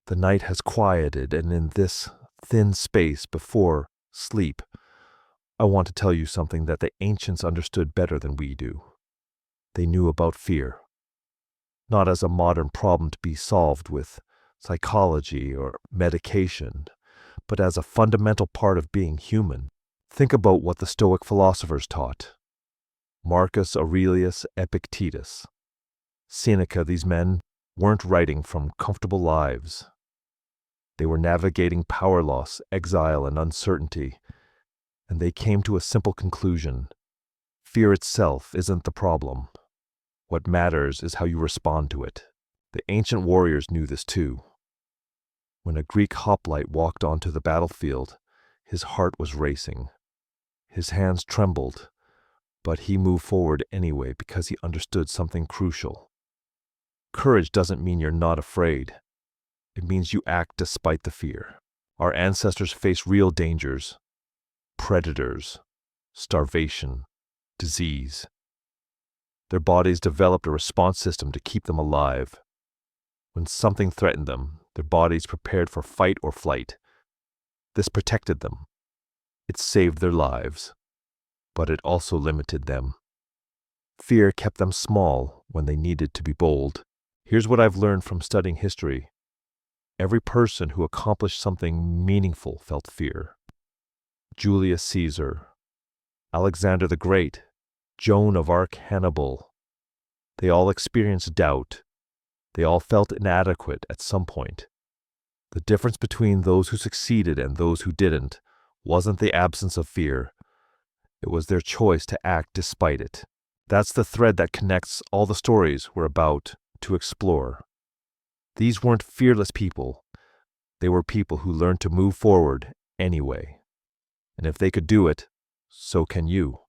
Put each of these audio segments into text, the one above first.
The night has quieted, and in this thin space before sleep, I want to tell you something that the ancients understood better than we do. They knew about fear, not as a modern problem to be solved with psychology or medication, but as a fundamental part of being human. Think about what the Stoic philosophers taught. Marcus Aurelius, Epictetus, Seneca. These men weren't writing from comfortable lives. They were navigating power loss, exile, and uncertainty, and they came to a simple conclusion. Fear itself isn't the problem. What matters is how you respond to it. The ancient warriors knew this too. When a Greek hoplite walked onto the battlefield, his heart was racing. His hands trembled, but he moved forward anyway because he understood something crucial. Courage doesn't mean you're not afraid. It means you act despite the fear. Our ancestors faced real dangers: predators, starvation, disease. Their bodies developed a response system to keep them alive. When something threatened them, their bodies prepared for fight or flight. This protected them. It saved their lives, but it also limited them. Fear kept them small when they needed to be bold. Here's what I've learned from studying history. Every person who accomplished something meaningful felt fear. Julius Caesar, Alexander the Great, Joan of Arc, Hannibal. They all experienced doubt. They all felt inadequate at some point. The difference between those who succeeded and those who didn't wasn't the absence of fear. It was their choice to act despite it. That's the thread that connects all the stories we're about to explore. These weren't fearless people. They were people who learned to move forward anyway. And if they could do it, so can you.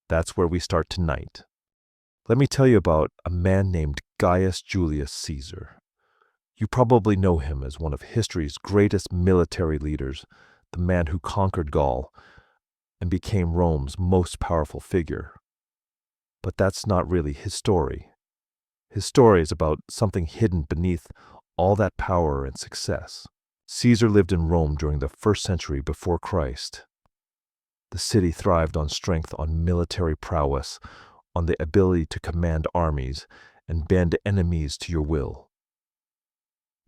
That's where we start tonight. Let me tell you about a man named Gaius Julius Caesar. You probably know him as one of history's greatest military leaders, the man who conquered Gaul and became Rome's most powerful figure. But that's not really his story. His story is about something hidden beneath all that power and success. Caesar lived in Rome during the 1st century before Christ. The city thrived on strength, on military prowess, on the ability to command armies and bend enemies to your will.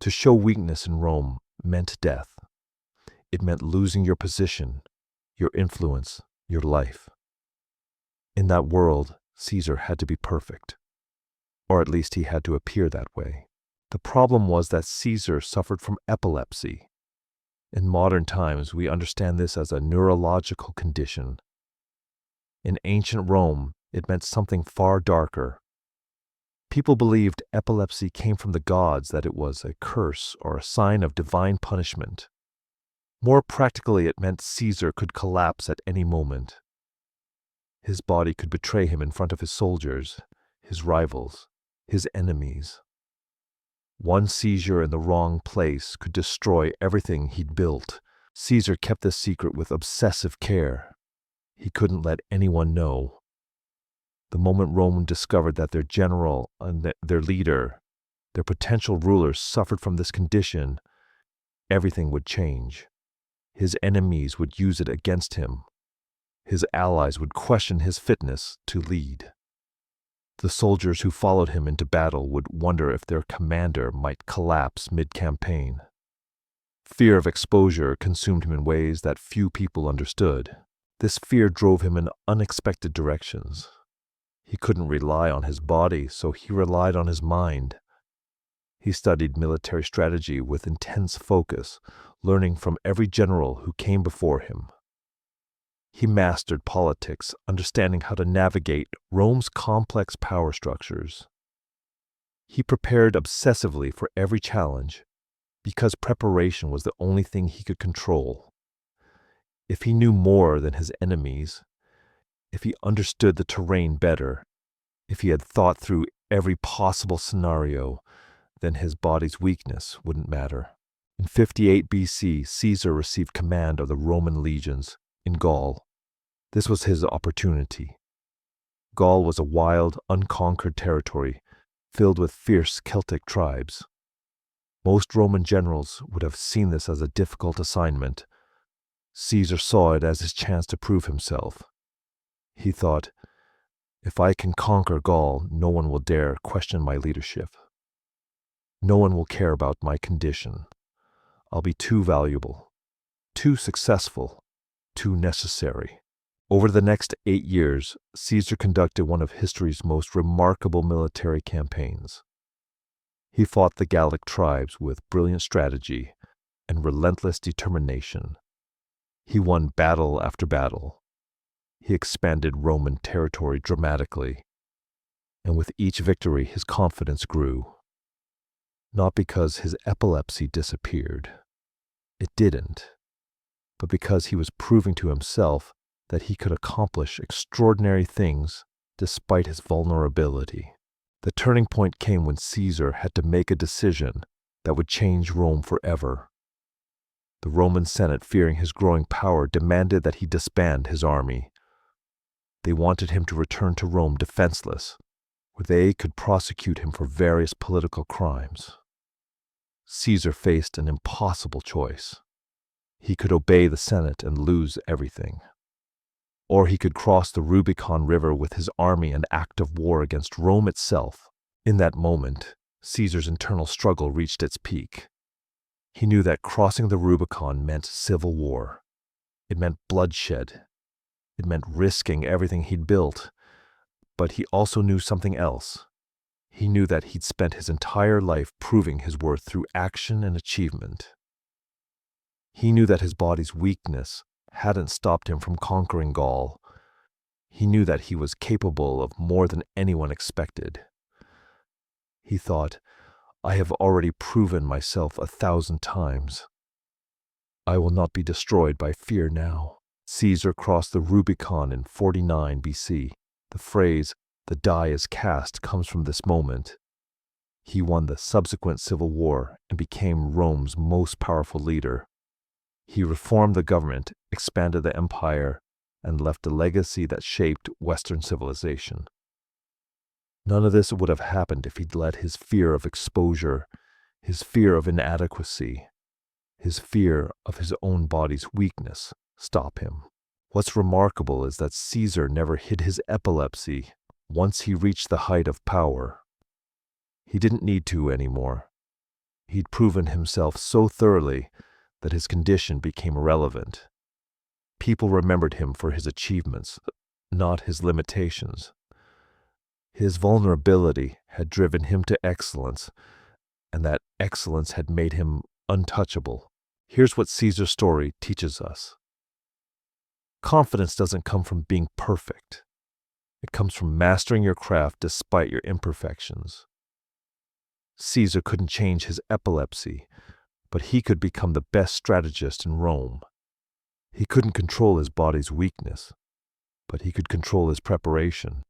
To show weakness in Rome meant death. It meant losing your position, your influence, your life. In that world, Caesar had to be perfect. Or at least he had to appear that way. The problem was that Caesar suffered from epilepsy. In modern times, we understand this as a neurological condition. In ancient Rome, it meant something far darker. People believed epilepsy came from the gods, that it was a curse or a sign of divine punishment. More practically, it meant Caesar could collapse at any moment. His body could betray him in front of his soldiers, his rivals, his enemies. One seizure in the wrong place could destroy everything he'd built. Caesar kept this secret with obsessive care. He couldn't let anyone know. The moment Rome discovered that their general and their leader, their potential rulers, suffered from this condition, everything would change. His enemies would use it against him. His allies would question his fitness to lead. The soldiers who followed him into battle would wonder if their commander might collapse mid-campaign. Fear of exposure consumed him in ways that few people understood. This fear drove him in unexpected directions. He couldn't rely on his body, so he relied on his mind. He studied military strategy with intense focus, learning from every general who came before him. He mastered politics, understanding how to navigate Rome's complex power structures. He prepared obsessively for every challenge, because preparation was the only thing he could control. If he knew more than his enemies, if he understood the terrain better, if he had thought through every possible scenario, then his body's weakness wouldn't matter. In 58 BC, Caesar received command of the Roman legions in Gaul. This was his opportunity. Gaul was a wild, unconquered territory filled with fierce Celtic tribes. Most Roman generals would have seen this as a difficult assignment. Caesar saw it as his chance to prove himself. He thought, if I can conquer Gaul, no one will dare question my leadership. No one will care about my condition. I'll be too valuable, too successful, too necessary. Over the next 8 years, Caesar conducted one of history's most remarkable military campaigns. He fought the Gallic tribes with brilliant strategy and relentless determination. He won battle after battle. He expanded Roman territory dramatically, and with each victory his confidence grew. Not because his epilepsy disappeared. It didn't. But because he was proving to himself that he could accomplish extraordinary things despite his vulnerability. The turning point came when Caesar had to make a decision that would change Rome forever. The Roman Senate, fearing his growing power, demanded that he disband his army. They wanted him to return to Rome defenseless, where they could prosecute him for various political crimes. Caesar faced an impossible choice. He could obey the Senate and lose everything. Or he could cross the Rubicon River with his army and act of war against Rome itself. In that moment, Caesar's internal struggle reached its peak. He knew that crossing the Rubicon meant civil war. It meant bloodshed. It meant risking everything he'd built. But he also knew something else. He knew that he'd spent his entire life proving his worth through action and achievement. He knew that his body's weakness hadn't stopped him from conquering Gaul. He knew that he was capable of more than anyone expected. He thought, I have already proven myself 1,000 times. I will not be destroyed by fear now. Caesar crossed the Rubicon in 49 BC. The phrase, the die is cast, comes from this moment. He won the subsequent civil war and became Rome's most powerful leader. He reformed the government, expanded the empire, and left a legacy that shaped Western civilization. None of this would have happened if he'd let his fear of exposure, his fear of inadequacy, his fear of his own body's weakness stop him. What's remarkable is that Caesar never hid his epilepsy once he reached the height of power. He didn't need to anymore. He'd proven himself so thoroughly that his condition became irrelevant. People remembered him for his achievements, not his limitations. His vulnerability had driven him to excellence, and that excellence had made him untouchable. Here's what Caesar's story teaches us. Confidence doesn't come from being perfect. It comes from mastering your craft despite your imperfections. Caesar couldn't change his epilepsy, but he could become the best strategist in Rome. He couldn't control his body's weakness, but he could control his preparation,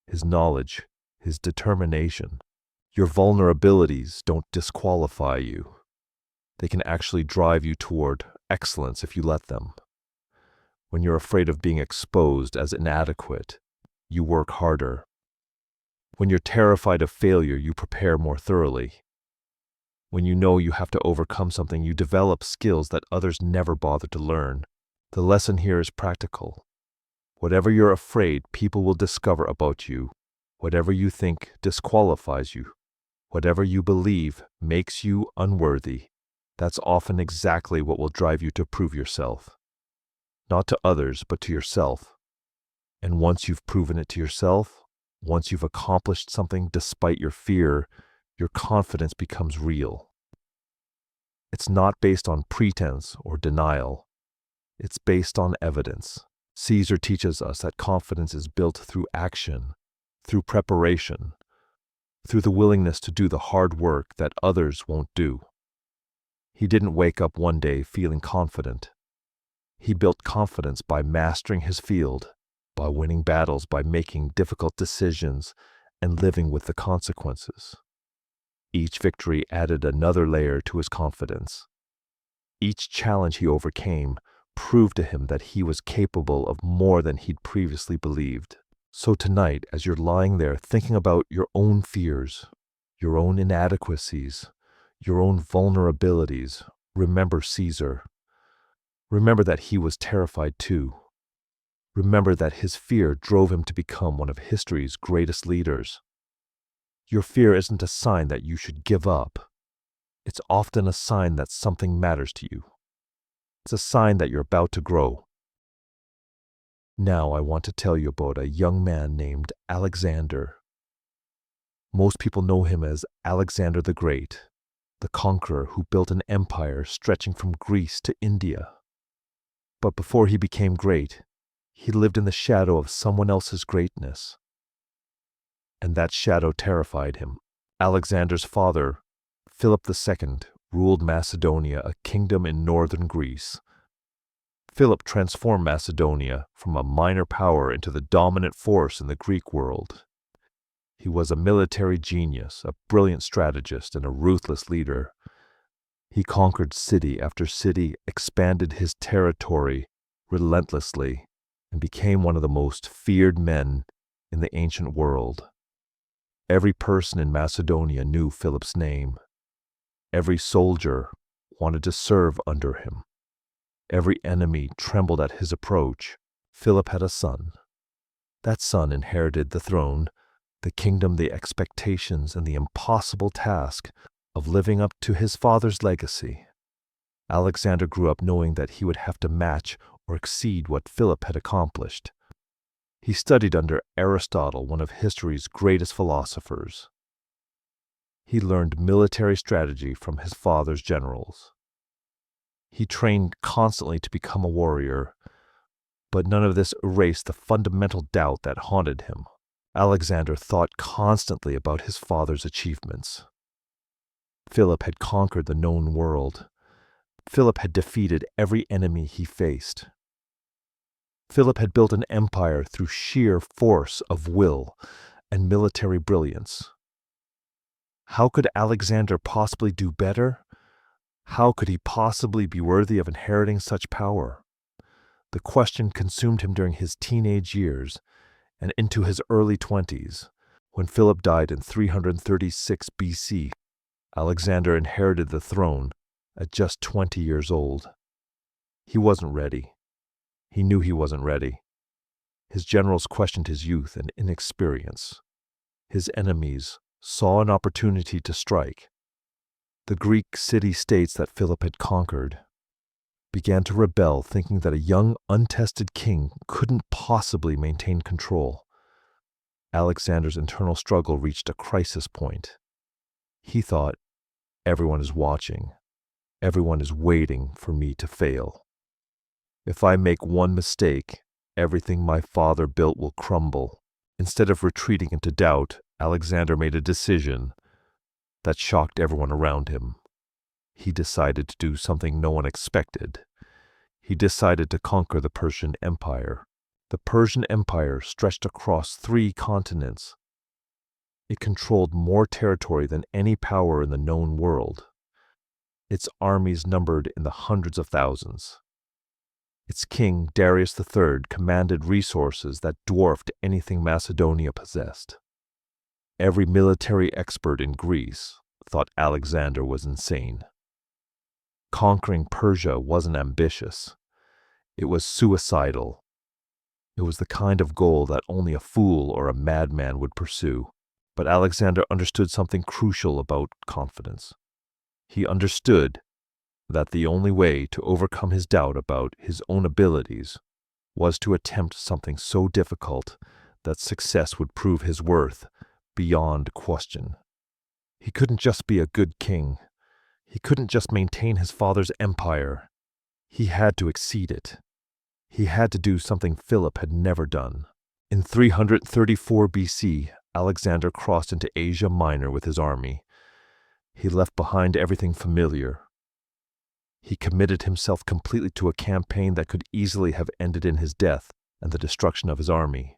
his knowledge, his determination. Your vulnerabilities don't disqualify you. They can actually drive you toward excellence if you let them. When you're afraid of being exposed as inadequate, you work harder. When you're terrified of failure, you prepare more thoroughly. When you know you have to overcome something, you develop skills that others never bother to learn. The lesson here is practical. Whatever you're afraid, people will discover about you. Whatever you think disqualifies you. Whatever you believe makes you unworthy. That's often exactly what will drive you to prove yourself. Not to others, but to yourself. And once you've proven it to yourself, once you've accomplished something despite your fear, your confidence becomes real. It's not based on pretense or denial. It's based on evidence. Caesar teaches us that confidence is built through action, through preparation, through the willingness to do the hard work that others won't do. He didn't wake up one day feeling confident. He built confidence by mastering his field, by winning battles, by making difficult decisions, and living with the consequences. Each victory added another layer to his confidence. Each challenge he overcame proved to him that he was capable of more than he'd previously believed. So tonight, as you're lying there thinking about your own fears, your own inadequacies, your own vulnerabilities. Remember Caesar. Remember that he was terrified too. Remember that his fear drove him to become one of history's greatest leaders. Your fear isn't a sign that you should give up. It's often a sign that something matters to you. It's a sign that you're about to grow. Now I want to tell you about a young man named Alexander. Most people know him as Alexander the Great, the conqueror who built an empire stretching from Greece to India. But before he became great, he lived in the shadow of someone else's greatness. And that shadow terrified him. Alexander's father, Philip II, ruled Macedonia, a kingdom in northern Greece. Philip transformed Macedonia from a minor power into the dominant force in the Greek world. He was a military genius, a brilliant strategist, and a ruthless leader. He conquered city after city, expanded his territory relentlessly, and became one of the most feared men in the ancient world. Every person in Macedonia knew Philip's name. Every soldier wanted to serve under him. Every enemy trembled at his approach. Philip had a son. That son inherited the throne, the kingdom, the expectations, and the impossible task of living up to his father's legacy. Alexander grew up knowing that he would have to match or exceed what Philip had accomplished. He studied under Aristotle, one of history's greatest philosophers. He learned military strategy from his father's generals. He trained constantly to become a warrior, but none of this erased the fundamental doubt that haunted him. Alexander thought constantly about his father's achievements. Philip had conquered the known world. Philip had defeated every enemy he faced. Philip had built an empire through sheer force of will and military brilliance. How could Alexander possibly do better? How could he possibly be worthy of inheriting such power? The question consumed him during his teenage years and into his early 20s. When Philip died in 336 BC, Alexander inherited the throne at just 20 years old. He wasn't ready. He knew he wasn't ready. His generals questioned his youth and inexperience. His enemies saw an opportunity to strike. The Greek city-states that Philip had conquered began to rebel, thinking that a young, untested king couldn't possibly maintain control. Alexander's internal struggle reached a crisis point. He thought, everyone is watching. Everyone is waiting for me to fail. If I make one mistake, everything my father built will crumble. Instead of retreating into doubt, Alexander made a decision that shocked everyone around him. He decided to do something no one expected. He decided to conquer the Persian Empire. The Persian Empire stretched across 3 continents. It controlled more territory than any power in the known world. Its armies numbered in the hundreds of thousands. Its king, Darius III, commanded resources that dwarfed anything Macedonia possessed. Every military expert in Greece thought Alexander was insane. Conquering Persia wasn't ambitious. It was suicidal. It was the kind of goal that only a fool or a madman would pursue. But Alexander understood something crucial about confidence. He understood that the only way to overcome his doubt about his own abilities was to attempt something so difficult that success would prove his worth beyond question. He couldn't just be a good king. He couldn't just maintain his father's empire. He had to exceed it. He had to do something Philip had never done. In 334 BC, Alexander crossed into Asia Minor with his army. He left behind everything familiar. He committed himself completely to a campaign that could easily have ended in his death and the destruction of his army.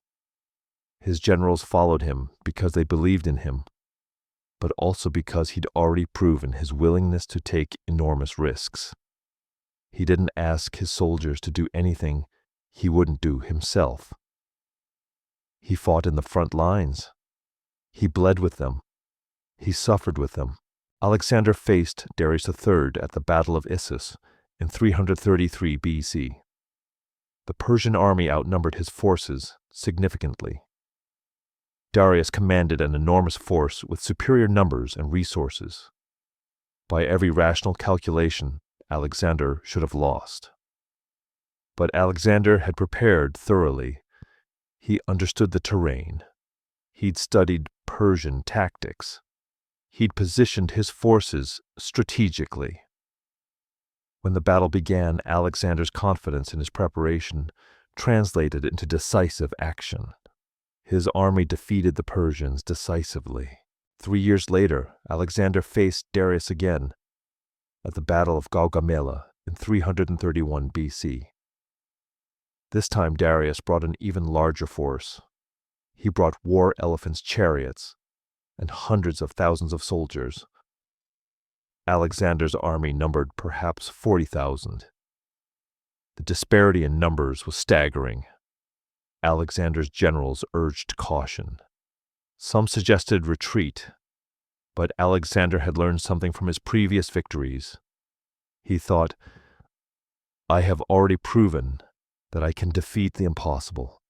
His generals followed him because they believed in him, but also because he'd already proven his willingness to take enormous risks. He didn't ask his soldiers to do anything he wouldn't do himself. He fought in the front lines. He bled with them. He suffered with them. Alexander faced Darius III at the Battle of Issus in 333 BC. The Persian army outnumbered his forces significantly. Darius commanded an enormous force with superior numbers and resources. By every rational calculation, Alexander should have lost. But Alexander had prepared thoroughly. He understood the terrain. He'd studied Persian tactics. He'd positioned his forces strategically. When the battle began, Alexander's confidence in his preparation translated into decisive action. His army defeated the Persians decisively. 3 years later, Alexander faced Darius again at the Battle of Gaugamela in 331 BC. This time Darius brought an even larger force. He brought war elephants' chariots and hundreds of thousands of soldiers. Alexander's army numbered perhaps 40,000. The disparity in numbers was staggering. Alexander's generals urged caution. Some suggested retreat, but Alexander had learned something from his previous victories. He thought, "I have already proven that I can defeat the impossible.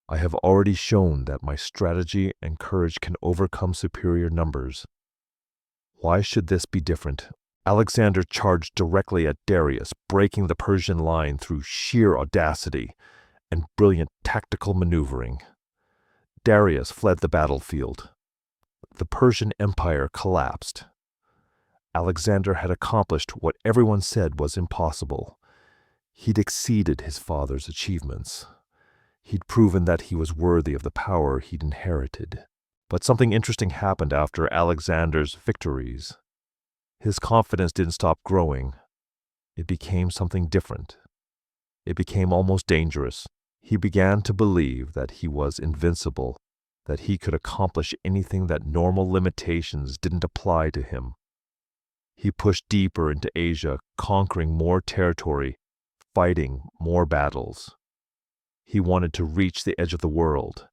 I have already shown that my strategy and courage can overcome superior numbers. Why should this be different?" Alexander charged directly at Darius, breaking the Persian line through sheer audacity and brilliant tactical maneuvering. Darius fled the battlefield. The Persian Empire collapsed. Alexander had accomplished what everyone said was impossible. He'd exceeded his father's achievements. He'd proven that he was worthy of the power he'd inherited. But something interesting happened after Alexander's victories. His confidence didn't stop growing. It became something different. It became almost dangerous. He began to believe that he was invincible, that he could accomplish anything, that normal limitations didn't apply to him. He pushed deeper into Asia, conquering more territory, fighting more battles. He wanted to reach the edge of the world.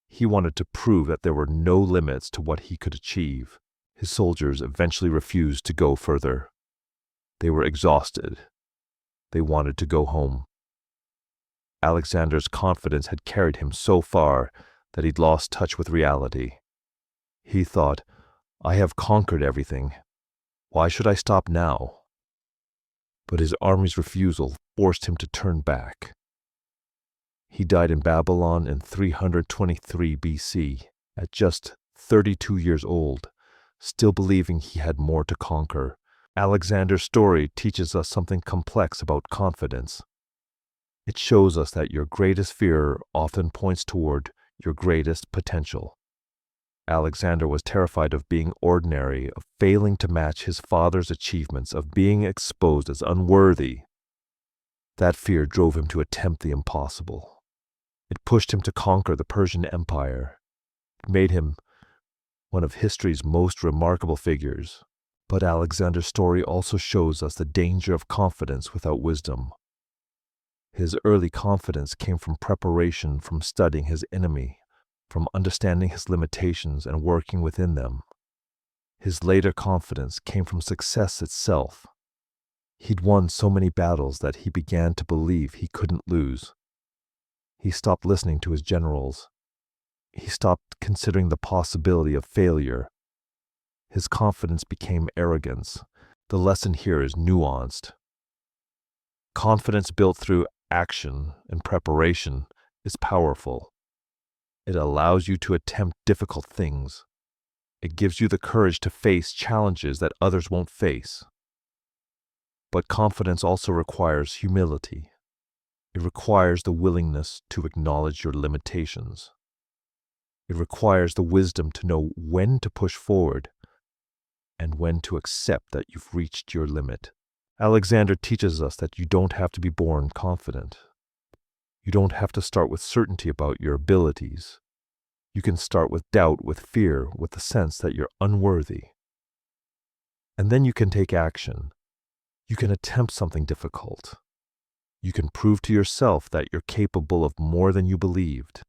He wanted to prove that there were no limits to what he could achieve. His soldiers eventually refused to go further. They were exhausted. They wanted to go home. Alexander's confidence had carried him so far that he'd lost touch with reality. He thought, "I have conquered everything. Why should I stop now?" But his army's refusal forced him to turn back. He died in Babylon in 323 BC, at just 32 years old, still believing he had more to conquer. Alexander's story teaches us something complex about confidence. It shows us that your greatest fear often points toward your greatest potential. Alexander was terrified of being ordinary, of failing to match his father's achievements, of being exposed as unworthy. That fear drove him to attempt the impossible. It pushed him to conquer the Persian Empire. It made him one of history's most remarkable figures. But Alexander's story also shows us the danger of confidence without wisdom. His early confidence came from preparation, from studying his enemy, from understanding his limitations and working within them. His later confidence came from success itself. He'd won so many battles that he began to believe he couldn't lose. He stopped listening to his generals. He stopped considering the possibility of failure. His confidence became arrogance. The lesson here is nuanced. Confidence built through action and preparation is powerful. It allows you to attempt difficult things. It gives you the courage to face challenges that others won't face. But confidence also requires humility. It requires the willingness to acknowledge your limitations. It requires the wisdom to know when to push forward and when to accept that you've reached your limit. Alexander teaches us that you don't have to be born confident. You don't have to start with certainty about your abilities. You can start with doubt, with fear, with the sense that you're unworthy. And then you can take action. You can attempt something difficult. You can prove to yourself that you're capable of more than you believed.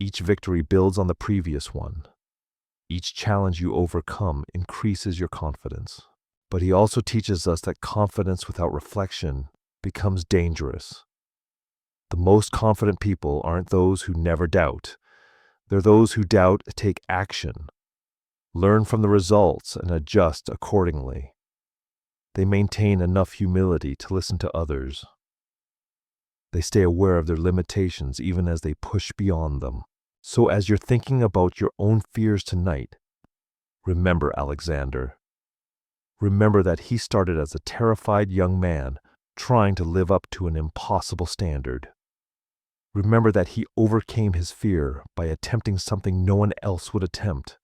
Each victory builds on the previous one. Each challenge you overcome increases your confidence. But he also teaches us that confidence without reflection becomes dangerous. The most confident people aren't those who never doubt. They're those who doubt, take action, learn from the results, and adjust accordingly. They maintain enough humility to listen to others. They stay aware of their limitations even as they push beyond them. So as you're thinking about your own fears tonight, remember Alexander. Remember that he started as a terrified young man trying to live up to an impossible standard. Remember that he overcame his fear by attempting something no one else would attempt.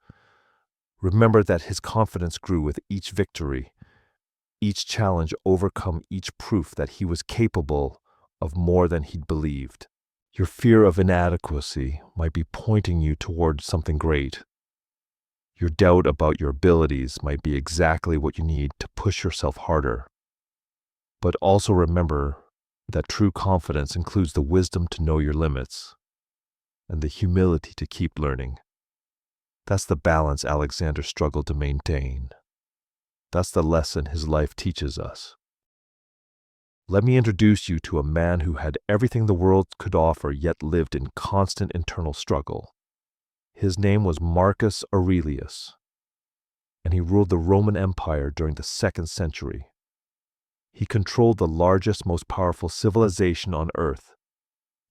Remember that his confidence grew with each victory. Each challenge overcome each proof that he was capable of more than he'd believed. Your fear of inadequacy might be pointing you toward something great. Your doubt about your abilities might be exactly what you need to push yourself harder. But also remember that true confidence includes the wisdom to know your limits and the humility to keep learning. That's the balance Alexander struggled to maintain. That's the lesson his life teaches us. Let me introduce you to a man who had everything the world could offer yet lived in constant internal struggle. His name was Marcus Aurelius, and he ruled the Roman Empire during the 2nd century. He controlled the largest, most powerful civilization on earth.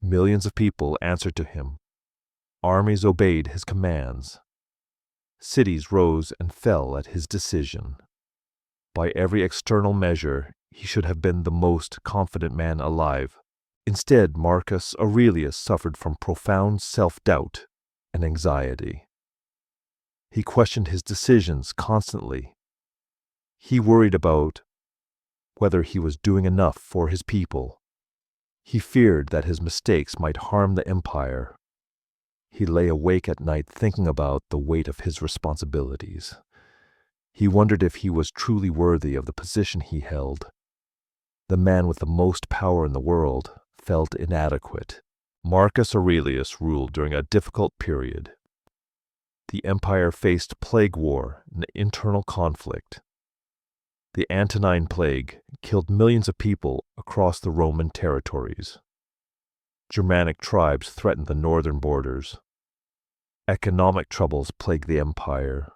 Millions of people answered to him. Armies obeyed his commands. Cities rose and fell at his decision. By every external measure, he should have been the most confident man alive. Instead, Marcus Aurelius suffered from profound self-doubt and anxiety. He questioned his decisions constantly. He worried about whether he was doing enough for his people. He feared that his mistakes might harm the empire. He lay awake at night thinking about the weight of his responsibilities. He wondered if he was truly worthy of the position he held. The man with the most power in the world felt inadequate. Marcus Aurelius ruled during a difficult period. The empire faced plague war and internal conflict. The Antonine Plague killed millions of people across the Roman territories. Germanic tribes threatened the northern borders. Economic troubles plagued the empire.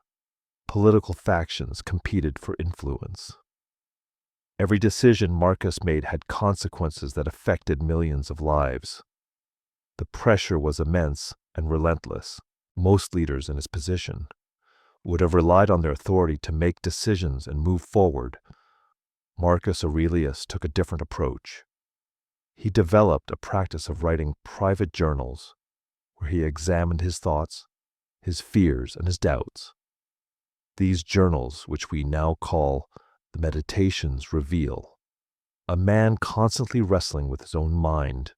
Political factions competed for influence. Every decision Marcus made had consequences that affected millions of lives. The pressure was immense and relentless. Most leaders in his position would have relied on their authority to make decisions and move forward. Marcus Aurelius took a different approach. He developed a practice of writing private journals where he examined his thoughts, his fears, and his doubts. These journals, which we now call the Meditations, reveal a man constantly wrestling with his own mind.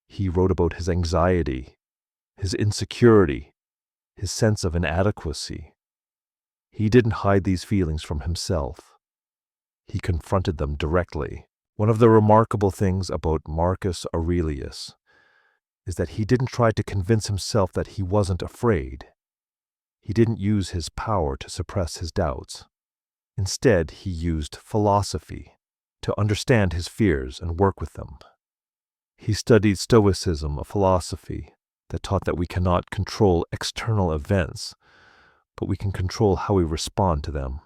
He wrote about his anxiety, his insecurity, his sense of inadequacy. He didn't hide these feelings from himself. He confronted them directly. One of the remarkable things about Marcus Aurelius is that he didn't try to convince himself that he wasn't afraid. He didn't use his power to suppress his doubts. Instead, he used philosophy to understand his fears and work with them. He studied Stoicism, a philosophy that taught that we cannot control external events, but we can control how we respond to them.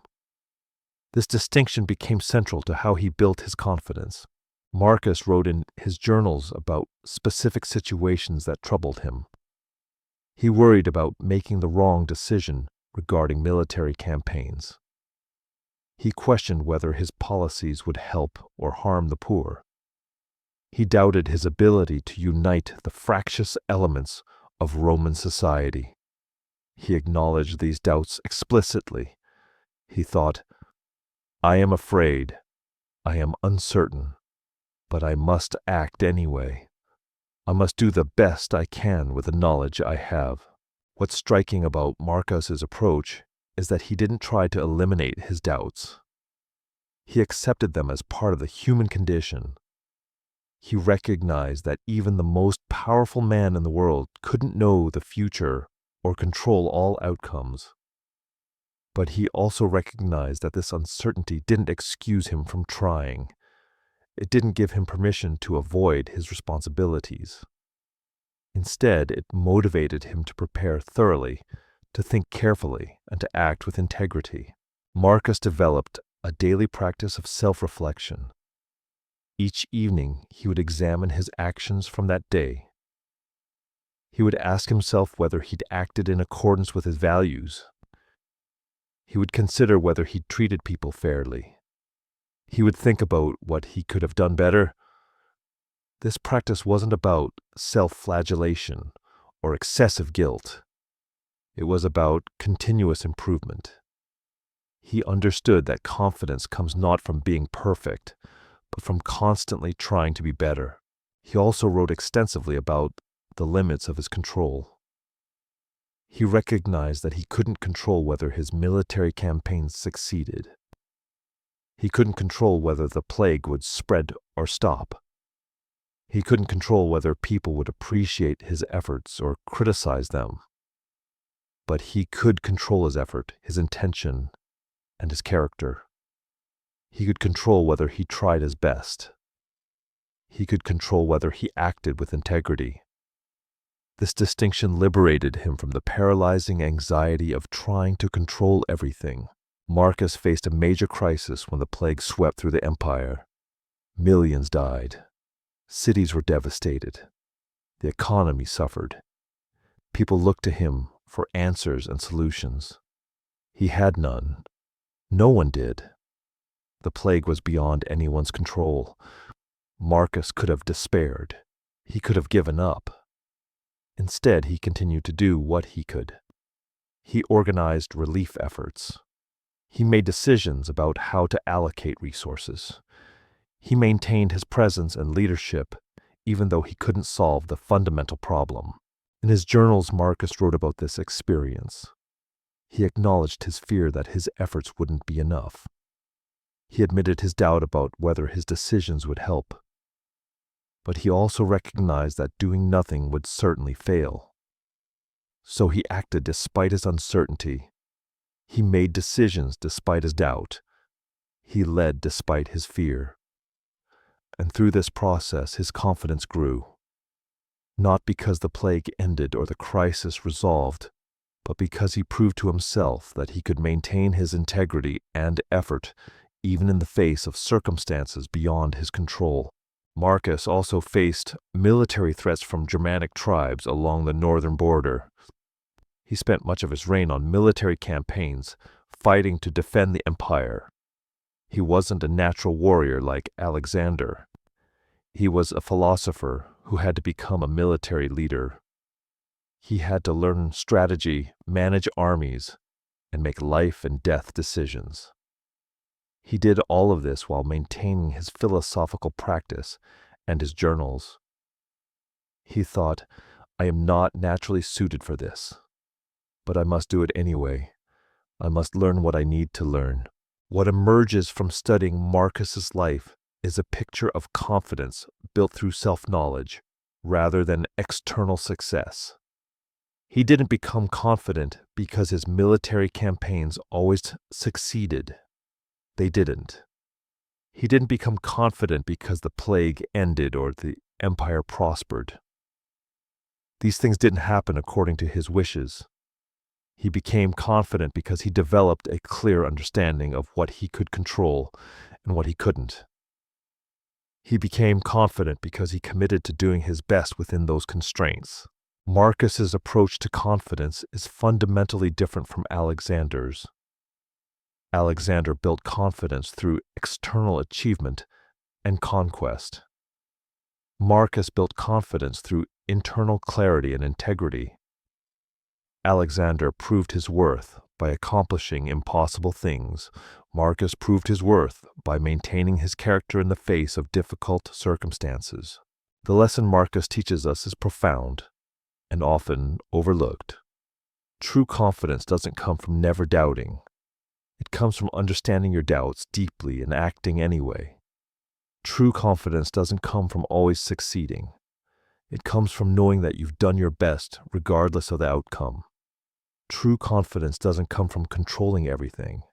This distinction became central to how he built his confidence. Marcus wrote in his journals about specific situations that troubled him. He worried about making the wrong decision regarding military campaigns. He questioned whether his policies would help or harm the poor. He doubted his ability to unite the fractious elements of Roman society. He acknowledged these doubts explicitly. He thought, "I am afraid, I am uncertain, but I must act anyway. I must do the best I can with the knowledge I have." What's striking about Marcus's approach is that he didn't try to eliminate his doubts. He accepted them as part of the human condition. He recognized that even the most powerful man in the world couldn't know the future or control all outcomes. But he also recognized that this uncertainty didn't excuse him from trying. It didn't give him permission to avoid his responsibilities. Instead, it motivated him to prepare thoroughly, to think carefully, and to act with integrity. Marcus developed a daily practice of self-reflection. Each evening, he would examine his actions from that day. He would ask himself whether he'd acted in accordance with his values. He would consider whether he'd treated people fairly. He would think about what he could have done better. This practice wasn't about self-flagellation or excessive guilt. It was about continuous improvement. He understood that confidence comes not from being perfect, but from constantly trying to be better. He also wrote extensively about the limits of his control. He recognized that he couldn't control whether his military campaigns succeeded. He couldn't control whether the plague would spread or stop. He couldn't control whether people would appreciate his efforts or criticize them. But he could control his effort, his intention, and his character. He could control whether he tried his best. He could control whether he acted with integrity. This distinction liberated him from the paralyzing anxiety of trying to control everything. Marcus faced a major crisis when the plague swept through the empire. Millions died. Cities were devastated. The economy suffered. People looked to him for answers and solutions. He had none. No one did. The plague was beyond anyone's control. Marcus could have despaired. He could have given up. Instead, he continued to do what he could. He organized relief efforts. He made decisions about how to allocate resources. He maintained his presence and leadership, even though he couldn't solve the fundamental problem. In his journals, Marcus wrote about this experience. He acknowledged his fear that his efforts wouldn't be enough. He admitted his doubt about whether his decisions would help. But he also recognized that doing nothing would certainly fail. So he acted despite his uncertainty. He made decisions despite his doubt. He led despite his fear. And through this process, his confidence grew. Not because the plague ended or the crisis resolved, but because he proved to himself that he could maintain his integrity and effort even in the face of circumstances beyond his control. Marcus also faced military threats from Germanic tribes along the northern border. He spent much of his reign on military campaigns, fighting to defend the empire. He wasn't a natural warrior like Alexander. He was a philosopher who had to become a military leader. He had to learn strategy, manage armies, and make life and death decisions. He did all of this while maintaining his philosophical practice and his journals. He thought, I am not naturally suited for this, but I must do it anyway. I must learn what I need to learn. What emerges from studying Marcus's life is a picture of confidence built through self-knowledge rather than external success. He didn't become confident because his military campaigns always succeeded. They didn't. He didn't become confident because the plague ended or the empire prospered. These things didn't happen according to his wishes. He became confident because he developed a clear understanding of what he could control and what he couldn't. He became confident because he committed to doing his best within those constraints. Marcus's approach to confidence is fundamentally different from Alexander's. Alexander built confidence through external achievement and conquest. Marcus built confidence through internal clarity and integrity. Alexander proved his worth by accomplishing impossible things. Marcus proved his worth by maintaining his character in the face of difficult circumstances. The lesson Marcus teaches us is profound and often overlooked. True confidence doesn't come from never doubting. It comes from understanding your doubts deeply and acting anyway. True confidence doesn't come from always succeeding. It comes from knowing that you've done your best regardless of the outcome. True confidence doesn't come from controlling everything.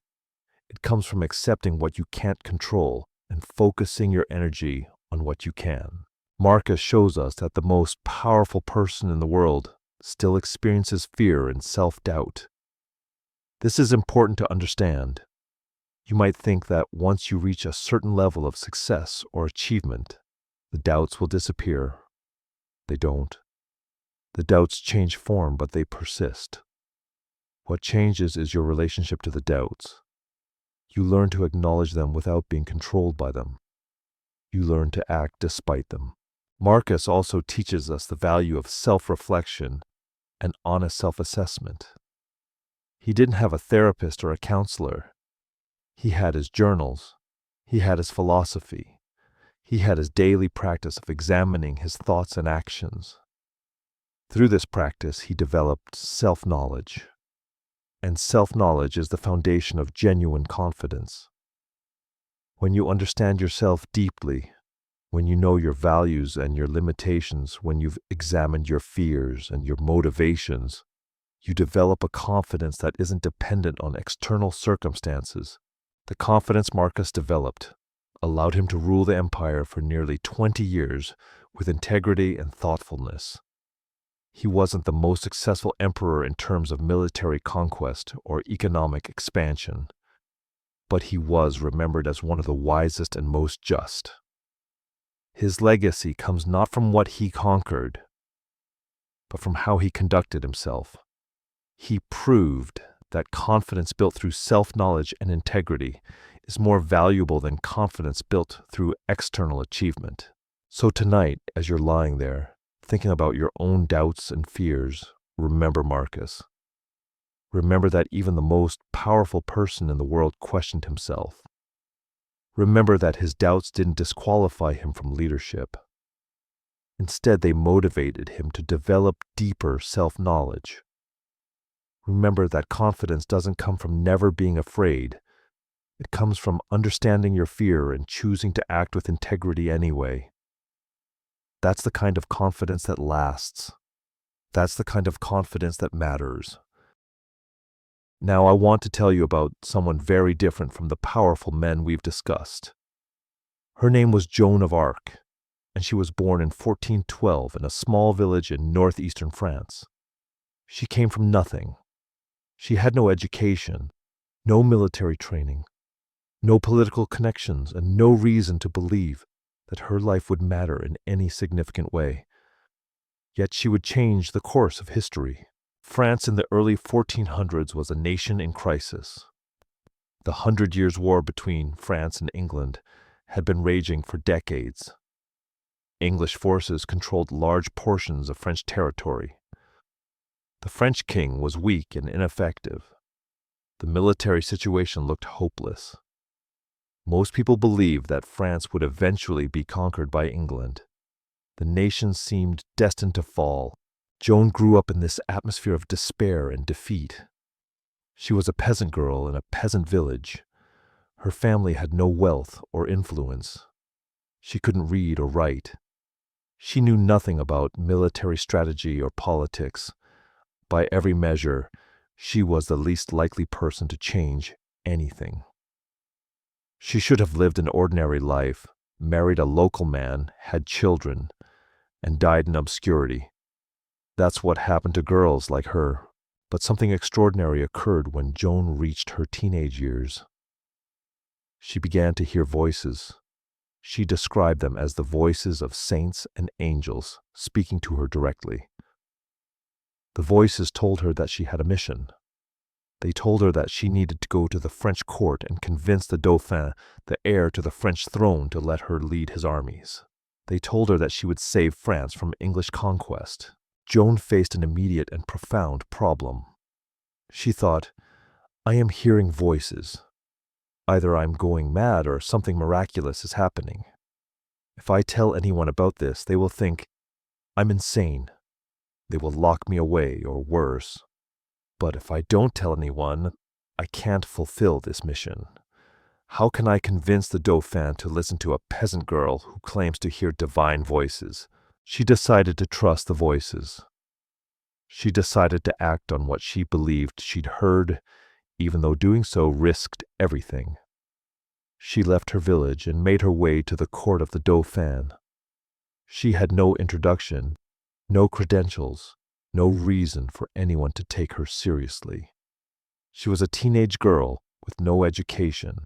It comes from accepting what you can't control and focusing your energy on what you can. Marcus shows us that the most powerful person in the world still experiences fear and self-doubt. This is important to understand. You might think that once you reach a certain level of success or achievement, the doubts will disappear. They don't. The doubts change form, but they persist. What changes is your relationship to the doubts. You learn to acknowledge them without being controlled by them. You learn to act despite them. Marcus also teaches us the value of self-reflection and honest self-assessment. He didn't have a therapist or a counselor. He had his journals. He had his philosophy. He had his daily practice of examining his thoughts and actions. Through this practice, he developed self-knowledge. And self-knowledge is the foundation of genuine confidence. When you understand yourself deeply, when you know your values and your limitations, when you've examined your fears and your motivations, you develop a confidence that isn't dependent on external circumstances. The confidence Marcus developed allowed him to rule the empire for nearly 20 years with integrity and thoughtfulness. He wasn't the most successful emperor in terms of military conquest or economic expansion, but he was remembered as one of the wisest and most just. His legacy comes not from what he conquered, but from how he conducted himself. He proved that confidence built through self-knowledge and integrity is more valuable than confidence built through external achievement. So tonight, as you're lying there, thinking about your own doubts and fears, remember Marcus. Remember that even the most powerful person in the world questioned himself. Remember that his doubts didn't disqualify him from leadership. Instead, they motivated him to develop deeper self-knowledge. Remember that confidence doesn't come from never being afraid. It comes from understanding your fear and choosing to act with integrity anyway. That's the kind of confidence that lasts. That's the kind of confidence that matters. Now I want to tell you about someone very different from the powerful men we've discussed. Her name was Joan of Arc, and she was born in 1412 in a small village in northeastern France. She came from nothing. She had no education, no military training, no political connections, and no reason to believe that her life would matter in any significant way. Yet she would change the course of history. France in the early 1400s was a nation in crisis. The 100 Years' War between France and England had been raging for decades. English forces controlled large portions of French territory. The French king was weak and ineffective. The military situation looked hopeless. Most people believed that France would eventually be conquered by England. The nation seemed destined to fall. Joan grew up in this atmosphere of despair and defeat. She was a peasant girl in a peasant village. Her family had no wealth or influence. She couldn't read or write. She knew nothing about military strategy or politics. By every measure, she was the least likely person to change anything. She should have lived an ordinary life, married a local man, had children, and died in obscurity. That's what happened to girls like her. But something extraordinary occurred when Joan reached her teenage years. She began to hear voices. She described them as the voices of saints and angels speaking to her directly. The voices told her that she had a mission. They told her that she needed to go to the French court and convince the Dauphin, the heir to the French throne, to let her lead his armies. They told her that she would save France from English conquest. Joan faced an immediate and profound problem. She thought, I am hearing voices. Either I'm going mad or something miraculous is happening. If I tell anyone about this, they will think I'm insane. They will lock me away or worse. But if I don't tell anyone, I can't fulfill this mission. How can I convince the Dauphin to listen to a peasant girl who claims to hear divine voices? She decided to trust the voices. She decided to act on what she believed she'd heard, even though doing so risked everything. She left her village and made her way to the court of the Dauphin. She had no introduction, no credentials, no reason for anyone to take her seriously. She was a teenage girl with no education,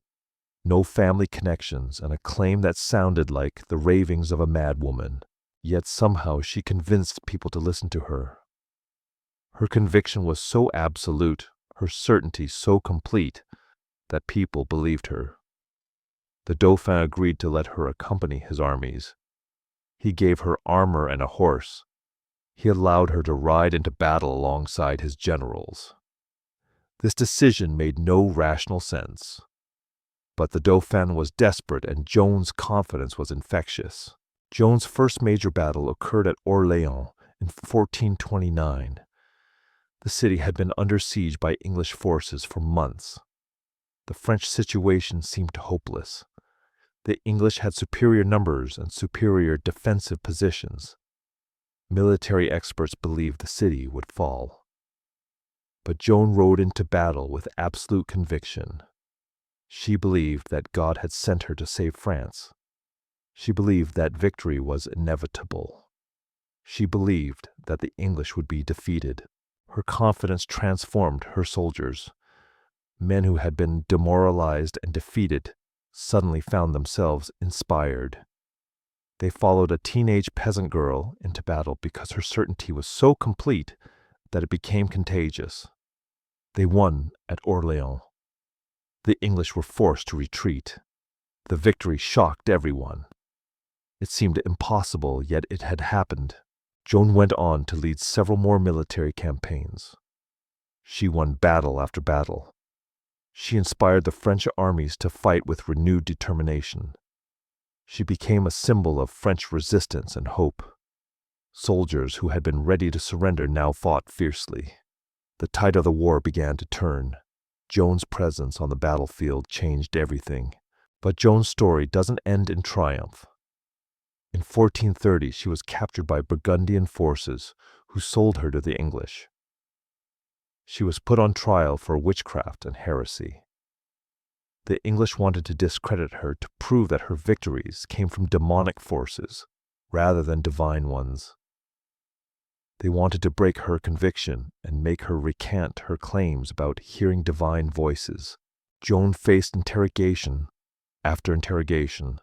no family connections, and a claim that sounded like the ravings of a madwoman. Yet somehow she convinced people to listen to her. Her conviction was so absolute, her certainty so complete, that people believed her. The Dauphin agreed to let her accompany his armies. He gave her armor and a horse. He allowed her to ride into battle alongside his generals. This decision made no rational sense. But the Dauphin was desperate and Joan's confidence was infectious. Joan's first major battle occurred at Orléans in 1429. The city had been under siege by English forces for months. The French situation seemed hopeless. The English had superior numbers and superior defensive positions. Military experts believed the city would fall. But Joan rode into battle with absolute conviction. She believed that God had sent her to save France. She believed that victory was inevitable. She believed that the English would be defeated. Her confidence transformed her soldiers. Men who had been demoralized and defeated suddenly found themselves inspired. They followed a teenage peasant girl into battle because her certainty was so complete that it became contagious. They won at Orléans. The English were forced to retreat. The victory shocked everyone. It seemed impossible, yet it had happened. Joan went on to lead several more military campaigns. She won battle after battle. She inspired the French armies to fight with renewed determination. She became a symbol of French resistance and hope. Soldiers who had been ready to surrender now fought fiercely. The tide of the war began to turn. Joan's presence on the battlefield changed everything. But Joan's story doesn't end in triumph. In 1430, she was captured by Burgundian forces who sold her to the English. She was put on trial for witchcraft and heresy. The English wanted to discredit her to prove that her victories came from demonic forces rather than divine ones. They wanted to break her conviction and make her recant her claims about hearing divine voices. Joan faced interrogation after interrogation.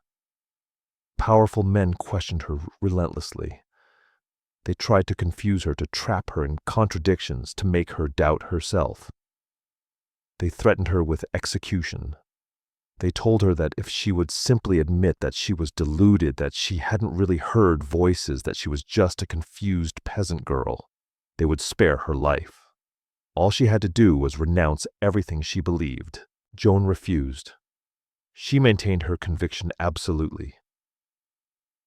Powerful men questioned her relentlessly. They tried to confuse her, to trap her in contradictions, to make her doubt herself. They threatened her with execution. They told her that if she would simply admit that she was deluded, that she hadn't really heard voices, that she was just a confused peasant girl, they would spare her life. All she had to do was renounce everything she believed. Joan refused. She maintained her conviction absolutely.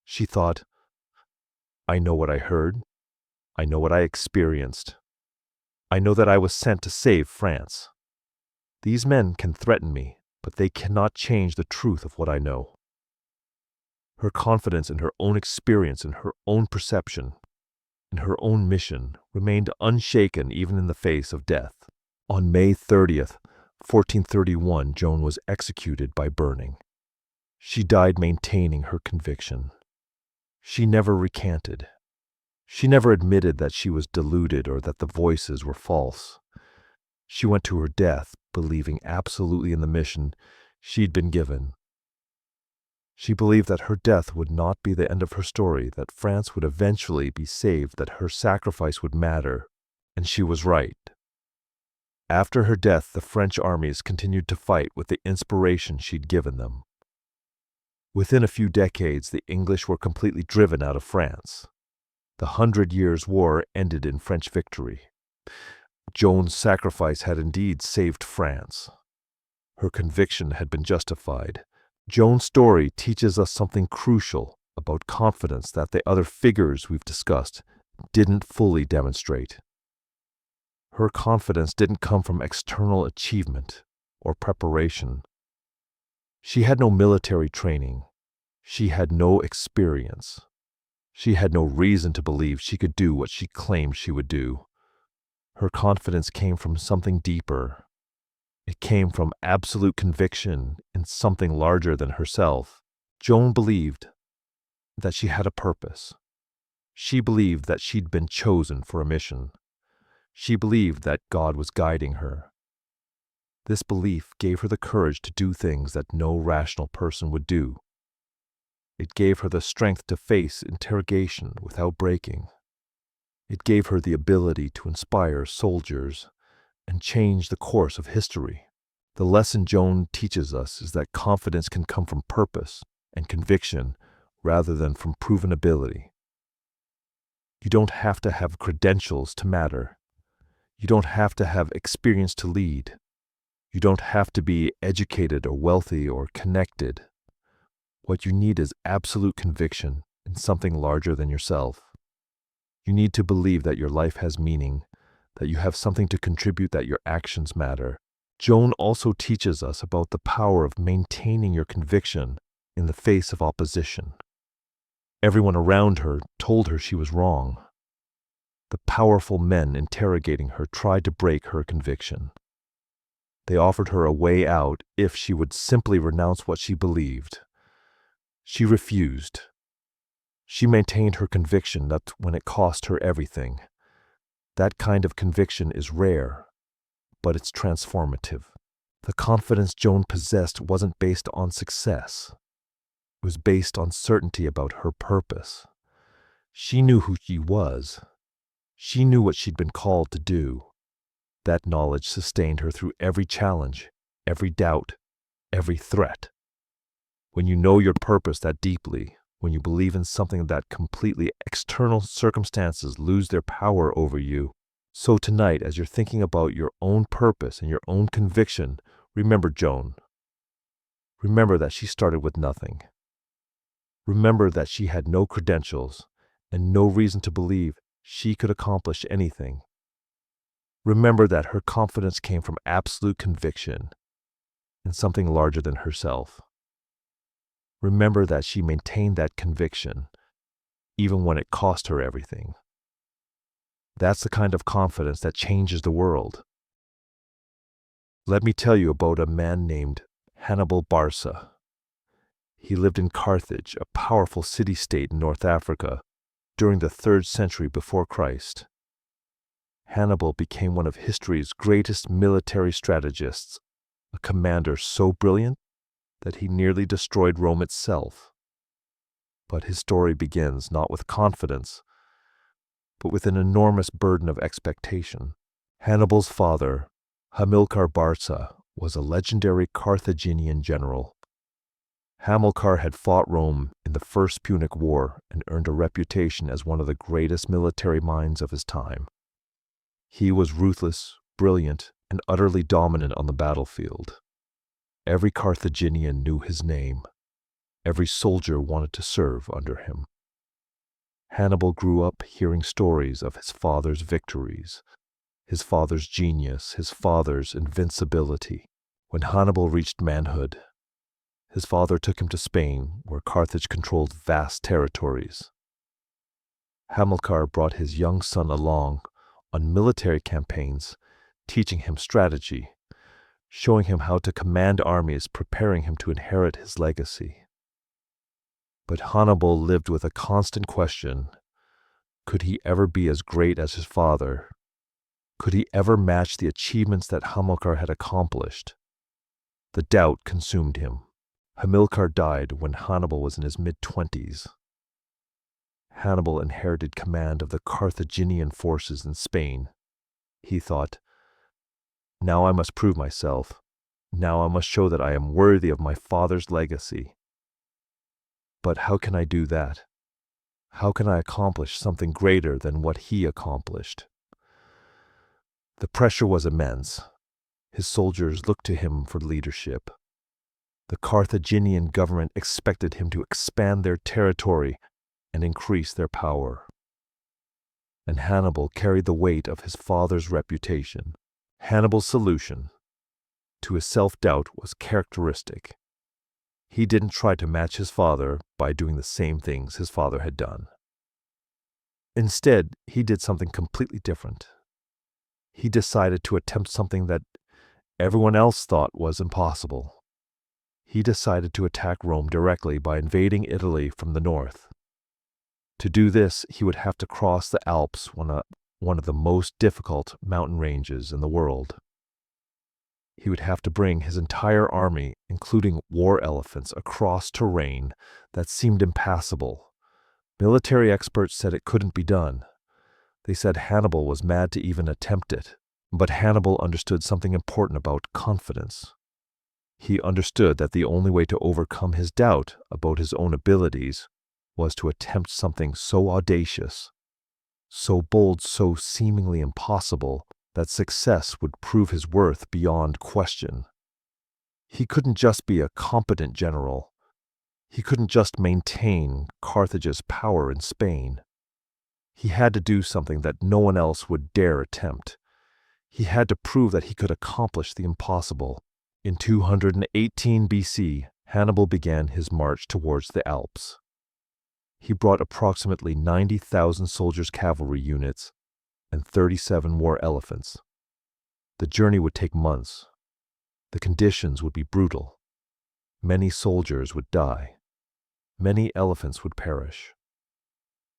She thought, I know what I heard. I know what I experienced. I know that I was sent to save France. These men can threaten me, but they cannot change the truth of what I know. Her confidence in her own experience, in her own perception, in her own mission remained unshaken even in the face of death. On May 30th, 1431, Joan was executed by burning. She died maintaining her conviction. She never recanted. She never admitted that she was deluded or that the voices were false. She went to her death believing absolutely in the mission she'd been given. She believed that her death would not be the end of her story, that France would eventually be saved, that her sacrifice would matter, and she was right. After her death, the French armies continued to fight with the inspiration she'd given them. Within a few decades, the English were completely driven out of France. The 100 Years' War ended in French victory. Joan's sacrifice had indeed saved France. Her conviction had been justified. Joan's story teaches us something crucial about confidence that the other figures we've discussed didn't fully demonstrate. Her confidence didn't come from external achievement or preparation. She had no military training. She had no experience. She had no reason to believe she could do what she claimed she would do. Her confidence came from something deeper. It came from absolute conviction in something larger than herself. Joan believed that she had a purpose. She believed that she'd been chosen for a mission. She believed that God was guiding her. This belief gave her the courage to do things that no rational person would do. It gave her the strength to face interrogation without breaking. It gave her the ability to inspire soldiers and change the course of history. The lesson Joan teaches us is that confidence can come from purpose and conviction rather than from proven ability. You don't have to have credentials to matter. You don't have to have experience to lead. You don't have to be educated or wealthy or connected. What you need is absolute conviction in something larger than yourself. You need to believe that your life has meaning, that you have something to contribute, that your actions matter. Joan also teaches us about the power of maintaining your conviction in the face of opposition. Everyone around her told her she was wrong. The powerful men interrogating her tried to break her conviction. They offered her a way out if she would simply renounce what she believed. She refused. She maintained her conviction that when it cost her everything. That kind of conviction is rare, but it's transformative. The confidence Joan possessed wasn't based on success. It was based on certainty about her purpose. She knew who she was. She knew what she'd been called to do. That knowledge sustained her through every challenge, every doubt, every threat. When you know your purpose that deeply, when you believe in something that completely external circumstances lose their power over you. So tonight, as you're thinking about your own purpose and your own conviction, remember Joan. Remember that she started with nothing. Remember that she had no credentials and no reason to believe she could accomplish anything. Remember that her confidence came from absolute conviction in something larger than herself. Remember that she maintained that conviction, even when it cost her everything. That's the kind of confidence that changes the world. Let me tell you about a man named Hannibal Barca. He lived in Carthage, a powerful city-state in North Africa, during the 3rd century before Christ. Hannibal became one of history's greatest military strategists, a commander so brilliant that he nearly destroyed Rome itself. But his story begins not with confidence, but with an enormous burden of expectation. Hannibal's father, Hamilcar Barca, was a legendary Carthaginian general. Hamilcar had fought Rome in the First Punic War and earned a reputation as one of the greatest military minds of his time. He was ruthless, brilliant, and utterly dominant on the battlefield. Every Carthaginian knew his name. Every soldier wanted to serve under him. Hannibal grew up hearing stories of his father's victories, his father's genius, his father's invincibility. When Hannibal reached manhood, his father took him to Spain, where Carthage controlled vast territories. Hamilcar brought his young son along on military campaigns, teaching him strategy, showing him how to command armies, preparing him to inherit his legacy. But Hannibal lived with a constant question. Could he ever be as great as his father? Could he ever match the achievements that Hamilcar had accomplished? The doubt consumed him. Hamilcar died when Hannibal was in his mid-20s. Hannibal inherited command of the Carthaginian forces in Spain. He thought, now I must prove myself. Now I must show that I am worthy of my father's legacy. But how can I do that? How can I accomplish something greater than what he accomplished? The pressure was immense. His soldiers looked to him for leadership. The Carthaginian government expected him to expand their territory and increase their power. And Hannibal carried the weight of his father's reputation. Hannibal's solution to his self-doubt was characteristic. He didn't try to match his father by doing the same things his father had done. Instead, he did something completely different. he decided to attempt something that everyone else thought was impossible. He decided to attack Rome directly by invading Italy from the north. To do this, he would have to cross the Alps, one of the most difficult mountain ranges in the world. He would have to bring his entire army, including war elephants, across terrain that seemed impassable. Military experts said it couldn't be done. They said Hannibal was mad to even attempt it. But Hannibal understood something important about confidence. He understood that the only way to overcome his doubt about his own abilities was to attempt something so audacious, so bold, so seemingly impossible, that success would prove his worth beyond question. He couldn't just be a competent general. He couldn't just maintain Carthage's power in Spain. He had to do something that no one else would dare attempt. He had to prove that he could accomplish the impossible. In 218 BC, Hannibal began his march towards the Alps. He brought approximately 90,000 soldiers' cavalry units and 37 war elephants. The journey would take months. The conditions would be brutal. Many soldiers would die. Many elephants would perish.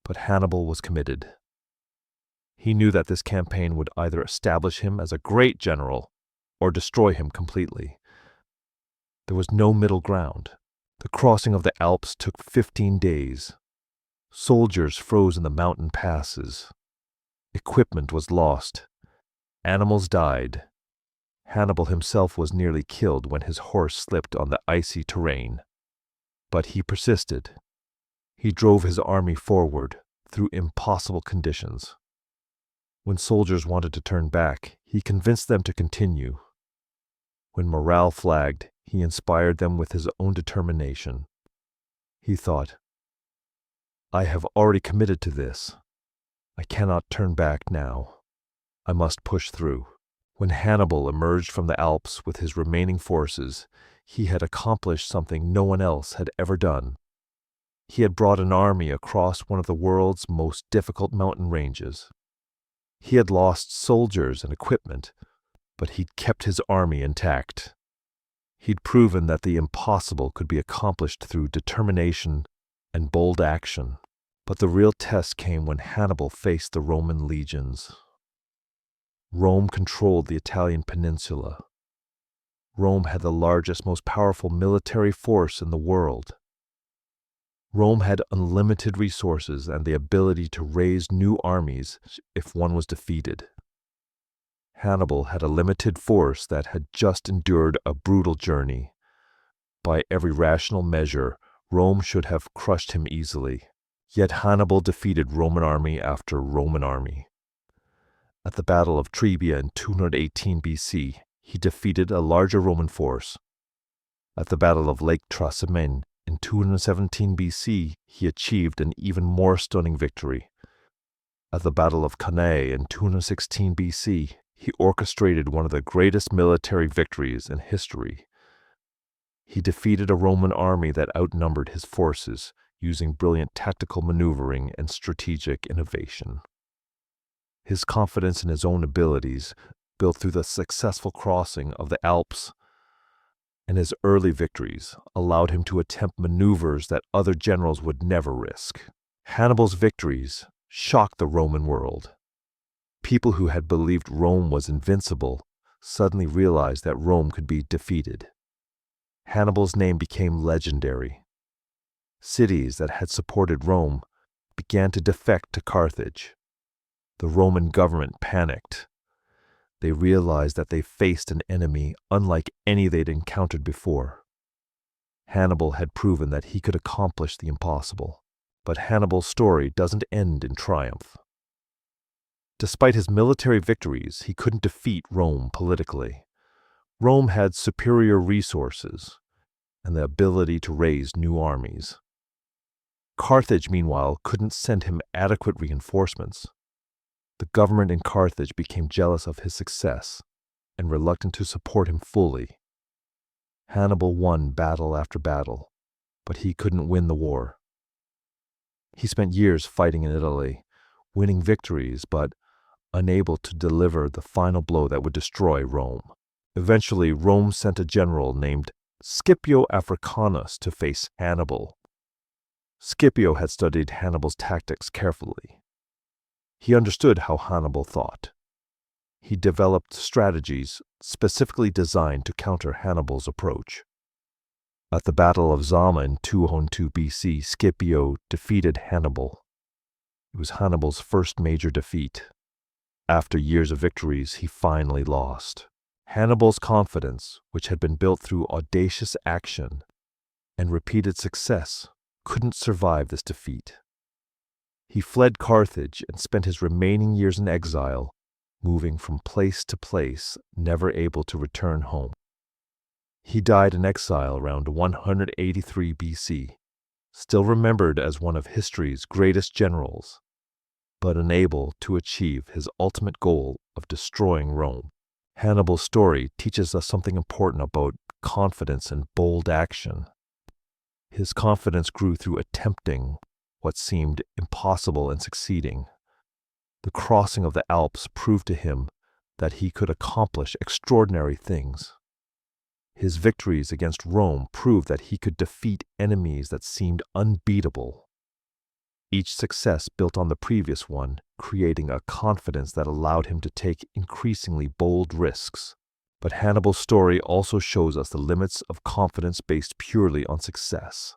But Hannibal was committed. He knew that this campaign would either establish him as a great general or destroy him completely. There was no middle ground. The crossing of the Alps took 15 days. Soldiers froze in the mountain passes. Equipment was lost. Animals died. Hannibal himself was nearly killed when his horse slipped on the icy terrain. But he persisted. He drove his army forward through impossible conditions. When soldiers wanted to turn back, he convinced them to continue. When morale flagged, he inspired them with his own determination. He thought, "I have already committed to this. I cannot turn back now. I must push through." When Hannibal emerged from the Alps with his remaining forces, he had accomplished something no one else had ever done. He had brought an army across one of the world's most difficult mountain ranges. He had lost soldiers and equipment, but he'd kept his army intact. He'd proven that the impossible could be accomplished through determination and bold action. But the real test came when Hannibal faced the Roman legions. Rome controlled the Italian peninsula. Rome had the largest, most powerful military force in the world. Rome had unlimited resources and the ability to raise new armies if one was defeated. Hannibal had a limited force that had just endured a brutal journey. By every rational measure, Rome should have crushed him easily. Yet Hannibal defeated Roman army after Roman army. At the Battle of Trebia in 218 BC, he defeated a larger Roman force. At the Battle of Lake Trasimene in 217 BC, he achieved an even more stunning victory. At the Battle of Cannae in 216 BC, he orchestrated one of the greatest military victories in history. He defeated a Roman army that outnumbered his forces, using brilliant tactical maneuvering and strategic innovation. His confidence in his own abilities, built through the successful crossing of the Alps, and his early victories allowed him to attempt maneuvers that other generals would never risk. Hannibal's victories shocked the Roman world. People who had believed Rome was invincible suddenly realized that Rome could be defeated. Hannibal's name became legendary. Cities that had supported Rome began to defect to Carthage. The Roman government panicked. They realized that they faced an enemy unlike any they'd encountered before. Hannibal had proven that he could accomplish the impossible. But Hannibal's story doesn't end in triumph. Despite his military victories, he couldn't defeat Rome politically. Rome had superior resources and the ability to raise new armies. Carthage, meanwhile, couldn't send him adequate reinforcements. The government in Carthage became jealous of his success and reluctant to support him fully. Hannibal won battle after battle, but he couldn't win the war. He spent years fighting in Italy, winning victories, but unable to deliver the final blow that would destroy Rome. Eventually, Rome sent a general named Scipio Africanus to face Hannibal. Scipio had studied Hannibal's tactics carefully. He understood how Hannibal thought. He developed strategies specifically designed to counter Hannibal's approach. At the Battle of Zama in 202 BC, Scipio defeated Hannibal. It was Hannibal's first major defeat. After years of victories, he finally lost. Hannibal's confidence, which had been built through audacious action and repeated success, couldn't survive this defeat. He fled Carthage and spent his remaining years in exile, moving from place to place, never able to return home. He died in exile around 183 BC, still remembered as one of history's greatest generals, but unable to achieve his ultimate goal of destroying Rome. Hannibal's story teaches us something important about confidence and bold action. His confidence grew through attempting what seemed impossible and succeeding. The crossing of the Alps proved to him that he could accomplish extraordinary things. His victories against Rome proved that he could defeat enemies that seemed unbeatable. Each success built on the previous one, creating a confidence that allowed him to take increasingly bold risks. But Hannibal's story also shows us the limits of confidence based purely on success.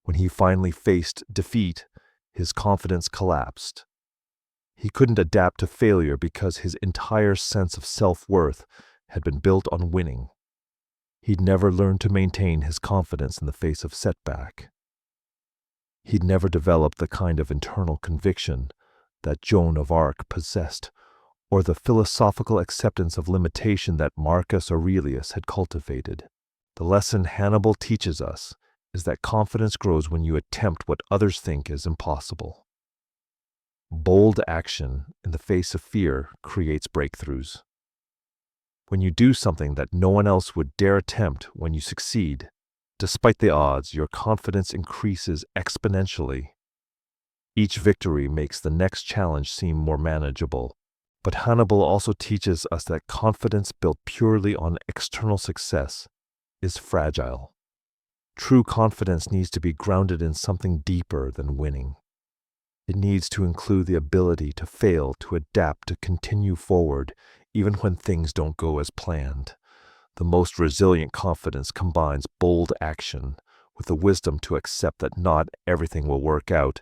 When he finally faced defeat, his confidence collapsed. He couldn't adapt to failure because his entire sense of self-worth had been built on winning. He'd never learned to maintain his confidence in the face of setback. He'd never developed the kind of internal conviction that Joan of Arc possessed, or the philosophical acceptance of limitation that Marcus Aurelius had cultivated. The lesson Hannibal teaches us is that confidence grows when you attempt what others think is impossible. Bold action in the face of fear creates breakthroughs. When you do something that no one else would dare attempt, when you succeed, despite the odds, your confidence increases exponentially. Each victory makes the next challenge seem more manageable. But Hannibal also teaches us that confidence built purely on external success is fragile. True confidence needs to be grounded in something deeper than winning. It needs to include the ability to fail, to adapt, to continue forward, even when things don't go as planned. The most resilient confidence combines bold action with the wisdom to accept that not everything will work out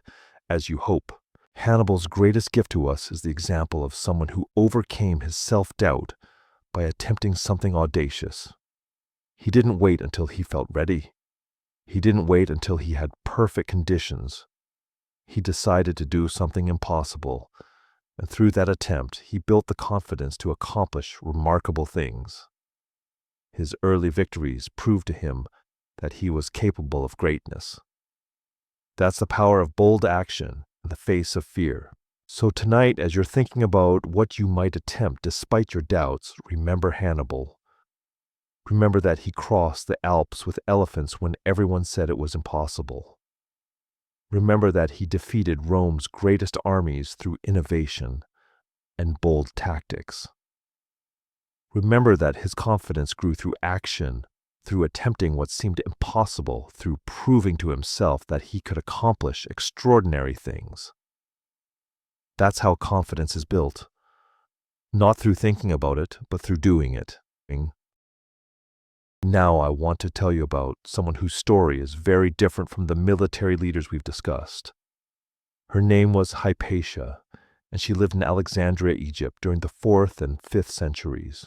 as you hope. Hannibal's greatest gift to us is the example of someone who overcame his self-doubt by attempting something audacious. He didn't wait until he felt ready. He didn't wait until he had perfect conditions. He decided to do something impossible, and through that attempt, he built the confidence to accomplish remarkable things. His early victories proved to him that he was capable of greatness. That's the power of bold action in the face of fear. So tonight, as you're thinking about what you might attempt despite your doubts, remember Hannibal. Remember that he crossed the Alps with elephants when everyone said it was impossible. Remember that he defeated Rome's greatest armies through innovation and bold tactics. Remember that his confidence grew through action, through attempting what seemed impossible, through proving to himself that he could accomplish extraordinary things. That's how confidence is built. Not through thinking about it, but through doing it. Now I want to tell you about someone whose story is very different from the military leaders we've discussed. Her name was Hypatia, and she lived in Alexandria, Egypt during the 4th and 5th centuries.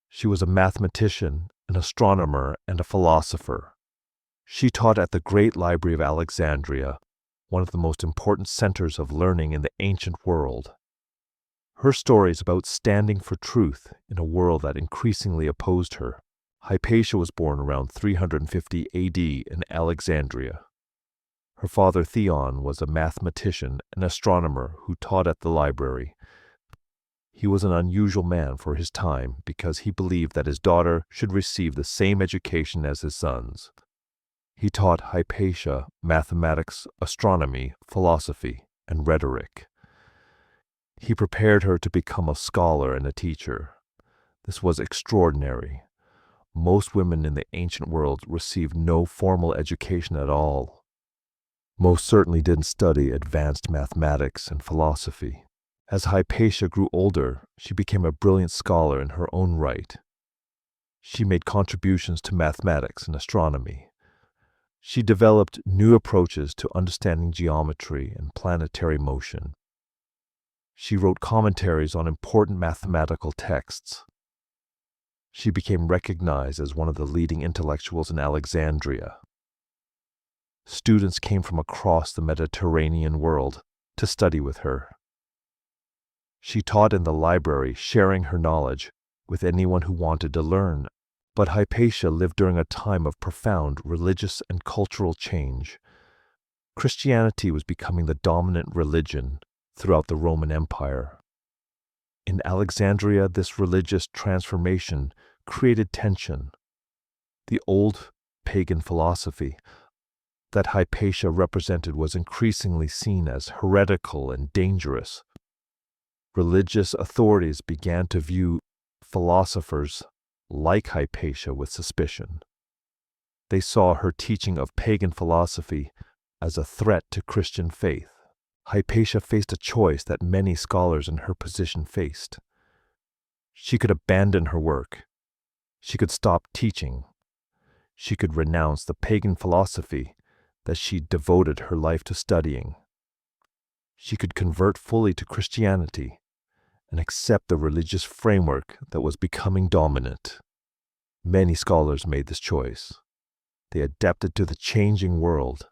She was a mathematician, an astronomer, and a philosopher. She taught at the Great Library of Alexandria, one of the most important centers of learning in the ancient world. Her story is about standing for truth in a world that increasingly opposed her. Hypatia was born around 350 AD in Alexandria. Her father Theon was a mathematician and astronomer who taught at the library. He was an unusual man for his time because he believed that his daughter should receive the same education as his sons. He taught Hypatia mathematics, astronomy, philosophy, and rhetoric. He prepared her to become a scholar and a teacher. This was extraordinary. Most women in the ancient world received no formal education at all. Most certainly didn't study advanced mathematics and philosophy. As Hypatia grew older, she became a brilliant scholar in her own right. She made contributions to mathematics and astronomy. She developed new approaches to understanding geometry and planetary motion. She wrote commentaries on important mathematical texts. She became recognized as one of the leading intellectuals in Alexandria. Students came from across the Mediterranean world to study with her. She taught in the library, sharing her knowledge with anyone who wanted to learn. But Hypatia lived during a time of profound religious and cultural change. Christianity was becoming the dominant religion throughout the Roman Empire. In Alexandria, this religious transformation created tension. The old pagan philosophy that Hypatia represented was increasingly seen as heretical and dangerous. Religious authorities began to view philosophers like Hypatia with suspicion. They saw her teaching of pagan philosophy as a threat to Christian faith. Hypatia faced a choice that many scholars in her position faced. She could abandon her work. She could stop teaching. She could renounce the pagan philosophy that she devoted her life to studying. She could convert fully to Christianity and accept the religious framework that was becoming dominant. Many scholars made this choice. They adapted to the changing world.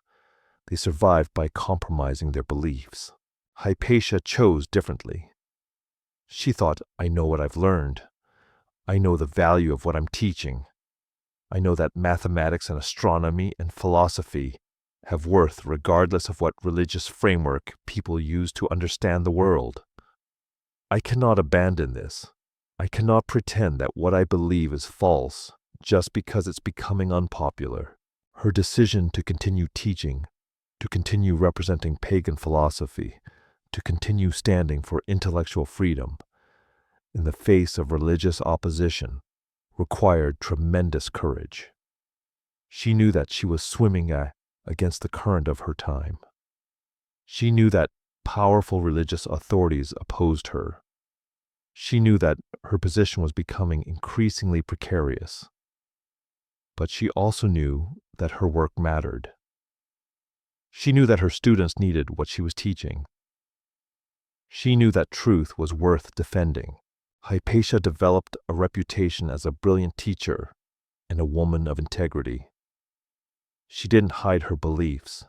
They survived by compromising their beliefs. Hypatia chose differently. She thought, I know what I've learned. I know the value of what I'm teaching. I know that mathematics and astronomy and philosophy have worth regardless of what religious framework people use to understand the world. I cannot abandon this. I cannot pretend that what I believe is false just because it's becoming unpopular. Her decision to continue teaching, to continue representing pagan philosophy, to continue standing for intellectual freedom in the face of religious opposition required tremendous courage. She knew that she was swimming against the current of her time. She knew that powerful religious authorities opposed her. She knew that her position was becoming increasingly precarious. But she also knew that her work mattered. She knew that her students needed what she was teaching. She knew that truth was worth defending. Hypatia developed a reputation as a brilliant teacher and a woman of integrity. She didn't hide her beliefs.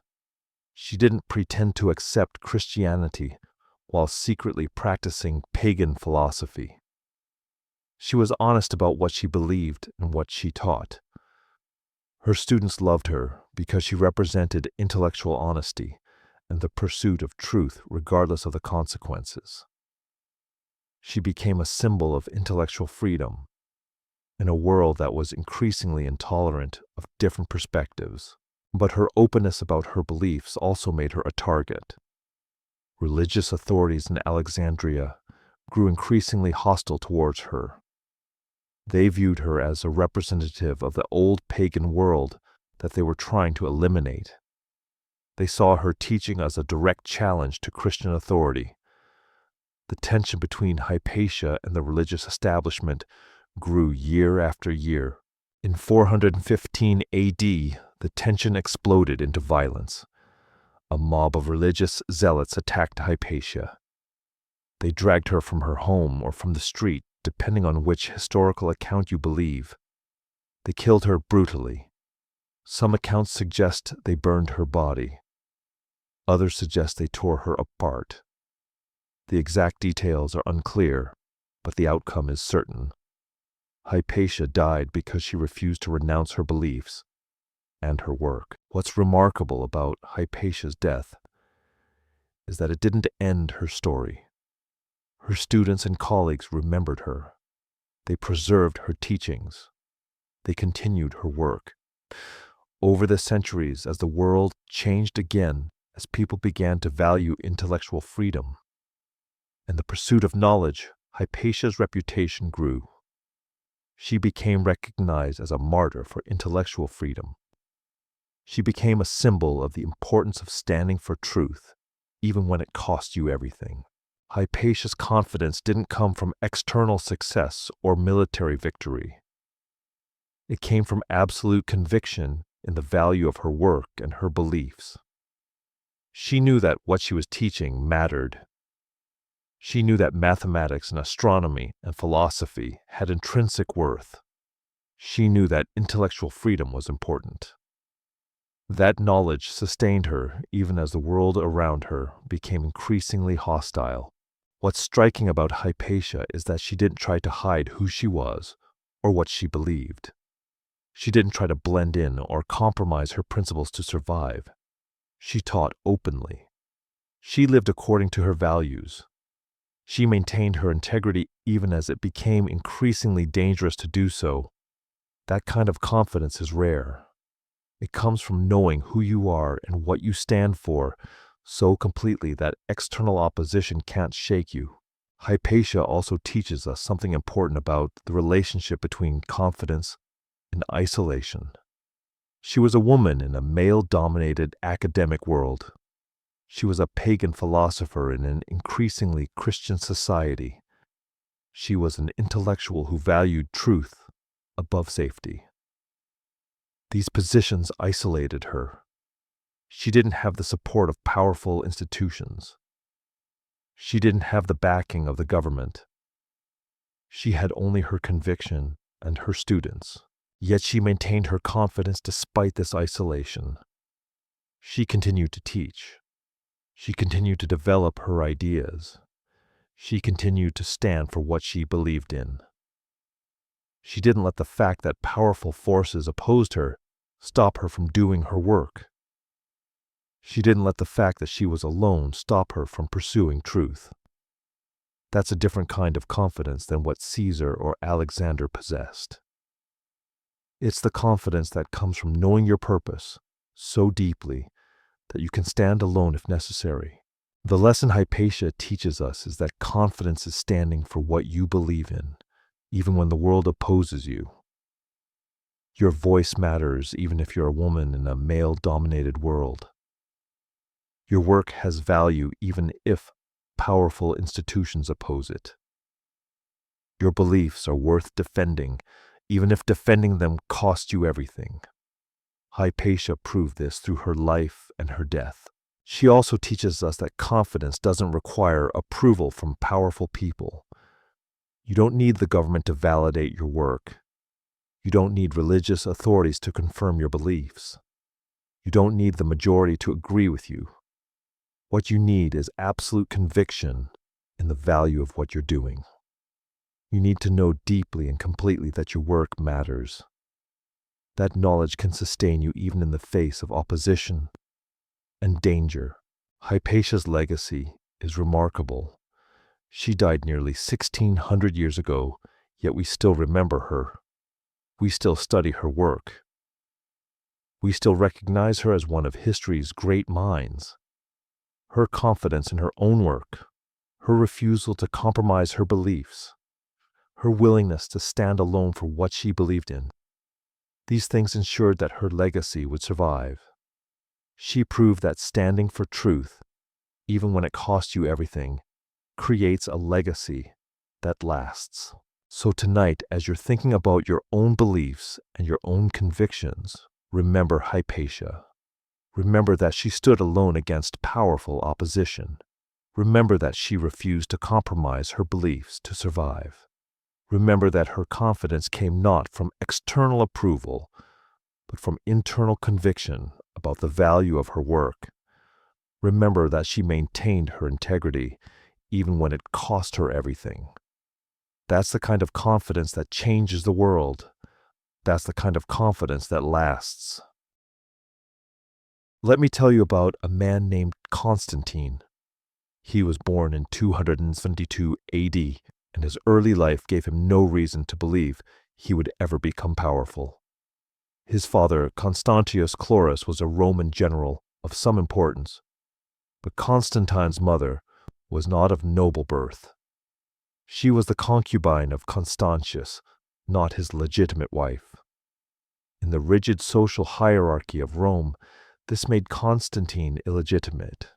She didn't pretend to accept Christianity while secretly practicing pagan philosophy. She was honest about what she believed and what she taught. Her students loved her because she represented intellectual honesty and the pursuit of truth regardless of the consequences. She became a symbol of intellectual freedom in a world that was increasingly intolerant of different perspectives. But her openness about her beliefs also made her a target. Religious authorities in Alexandria grew increasingly hostile towards her. They viewed her as a representative of the old pagan world that they were trying to eliminate. They saw her teaching as a direct challenge to Christian authority. The tension between Hypatia and the religious establishment grew year after year. In 415 AD, the tension exploded into violence. A mob of religious zealots attacked Hypatia. They dragged her from her home or from the street, depending on which historical account you believe. They killed her brutally. Some accounts suggest they burned her body. Others suggest they tore her apart. The exact details are unclear, but the outcome is certain. Hypatia died because she refused to renounce her beliefs and her work. What's remarkable about Hypatia's death is that it didn't end her story. Her students and colleagues remembered her. They preserved her teachings. They continued her work. Over the centuries, as the world changed again, as people began to value intellectual freedom, In the pursuit of knowledge, Hypatia's reputation grew. She became recognized as a martyr for intellectual freedom. She became a symbol of the importance of standing for truth, even when it cost you everything. Hypatia's confidence didn't come from external success or military victory. It came from absolute conviction in the value of her work and her beliefs. She knew that what she was teaching mattered. She knew that mathematics and astronomy and philosophy had intrinsic worth. She knew that intellectual freedom was important. That knowledge sustained her even as the world around her became increasingly hostile. What's striking about Hypatia is that she didn't try to hide who she was or what she believed. She didn't try to blend in or compromise her principles to survive. She taught openly. She lived according to her values. She maintained her integrity even as it became increasingly dangerous to do so. That kind of confidence is rare. It comes from knowing who you are and what you stand for so completely that external opposition can't shake you. Hypatia also teaches us something important about the relationship between confidence and isolation. She was a woman in a male-dominated academic world. She was a pagan philosopher in an increasingly Christian society. She was an intellectual who valued truth above safety. These positions isolated her. She didn't have the support of powerful institutions. She didn't have the backing of the government. She had only her conviction and her students. Yet she maintained her confidence despite this isolation. She continued to teach. She continued to develop her ideas. She continued to stand for what she believed in. She didn't let the fact that powerful forces opposed her stop her from doing her work. She didn't let the fact that she was alone stop her from pursuing truth. That's a different kind of confidence than what Caesar or Alexander possessed. It's the confidence that comes from knowing your purpose so deeply that you can stand alone if necessary. The lesson Hypatia teaches us is that confidence is standing for what you believe in, even when the world opposes you. Your voice matters even if you're a woman in a male-dominated world. Your work has value even if powerful institutions oppose it. Your beliefs are worth defending, even if defending them costs you everything. Hypatia proved this through her life and her death. She also teaches us that confidence doesn't require approval from powerful people. You don't need the government to validate your work. You don't need religious authorities to confirm your beliefs. You don't need the majority to agree with you. What you need is absolute conviction in the value of what you're doing. You need to know deeply and completely that your work matters. That knowledge can sustain you even in the face of opposition and danger. Hypatia's legacy is remarkable. She died nearly 1,600 years ago, yet we still remember her. We still study her work. We still recognize her as one of history's great minds. Her confidence in her own work, her refusal to compromise her beliefs, her willingness to stand alone for what she believed in. These things ensured that her legacy would survive. She proved that standing for truth, even when it costs you everything, creates a legacy that lasts. So tonight, as you're thinking about your own beliefs and your own convictions, remember Hypatia. Remember that she stood alone against powerful opposition. Remember that she refused to compromise her beliefs to survive. Remember that her confidence came not from external approval, but from internal conviction about the value of her work. Remember that she maintained her integrity even when it cost her everything. That's the kind of confidence that changes the world. That's the kind of confidence that lasts. Let me tell you about a man named Constantine. He was born in 272 AD, and his early life gave him no reason to believe he would ever become powerful. His father, Constantius Chlorus, was a Roman general of some importance, but Constantine's mother was not of noble birth. She was the concubine of Constantius, not his legitimate wife. In the rigid social hierarchy of Rome, this made Constantine illegitimate.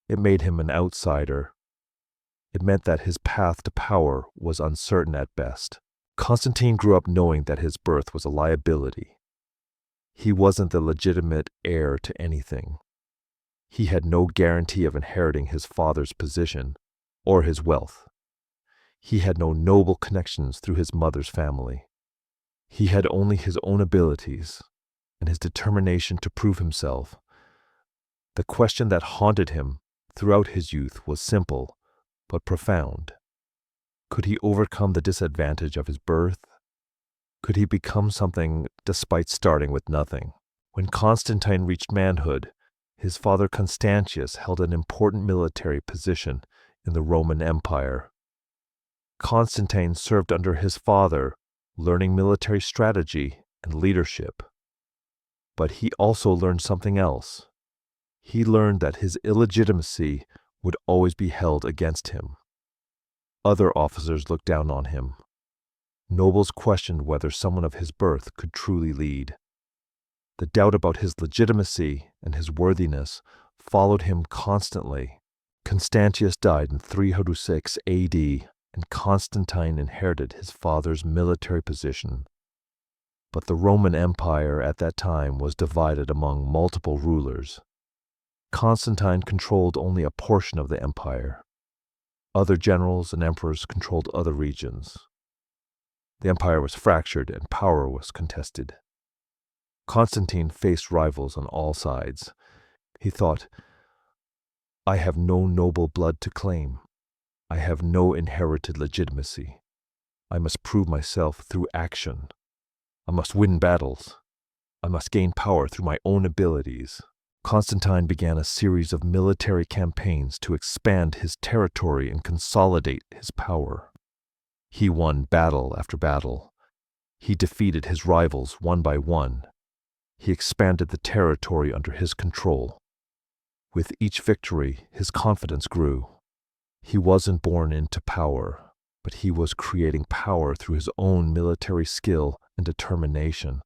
It made him an outsider. It meant that his path to power was uncertain at best. Constantine grew up knowing that his birth was a liability. He wasn't the legitimate heir to anything. He had no guarantee of inheriting his father's position or his wealth. He had no noble connections through his mother's family. He had only his own abilities and his determination to prove himself. The question that haunted him throughout his youth was simple but profound. Could he overcome the disadvantage of his birth? Could he become something despite starting with nothing? When Constantine reached manhood, his father Constantius held an important military position in the Roman Empire. Constantine served under his father, learning military strategy and leadership. But he also learned something else. He learned that his illegitimacy would always be held against him. Other officers looked down on him. Nobles questioned whether someone of his birth could truly lead. The doubt about his legitimacy and his worthiness followed him constantly. Constantius died in 306 AD, and Constantine inherited his father's military position. But the Roman Empire at that time was divided among multiple rulers. Constantine controlled only a portion of the empire. Other generals and emperors controlled other regions. The empire was fractured and power was contested. Constantine faced rivals on all sides. He thought, "I have no noble blood to claim. I have no inherited legitimacy. I must prove myself through action. I must win battles. I must gain power through my own abilities." Constantine began a series of military campaigns to expand his territory and consolidate his power. He won battle after battle. He defeated his rivals one by one. He expanded the territory under his control. With each victory, his confidence grew. He wasn't born into power, but he was creating power through his own military skill and determination.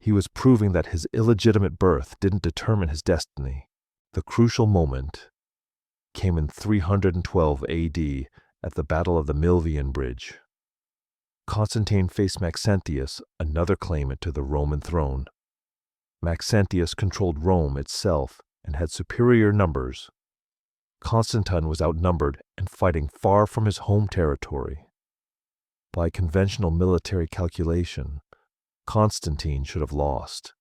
He was proving that his illegitimate birth didn't determine his destiny. The crucial moment came in 312 AD at the Battle of the Milvian Bridge. Constantine faced Maxentius, another claimant to the Roman throne. Maxentius controlled Rome itself and had superior numbers. Constantine was outnumbered and fighting far from his home territory. By conventional military calculation, Constantine should have lost.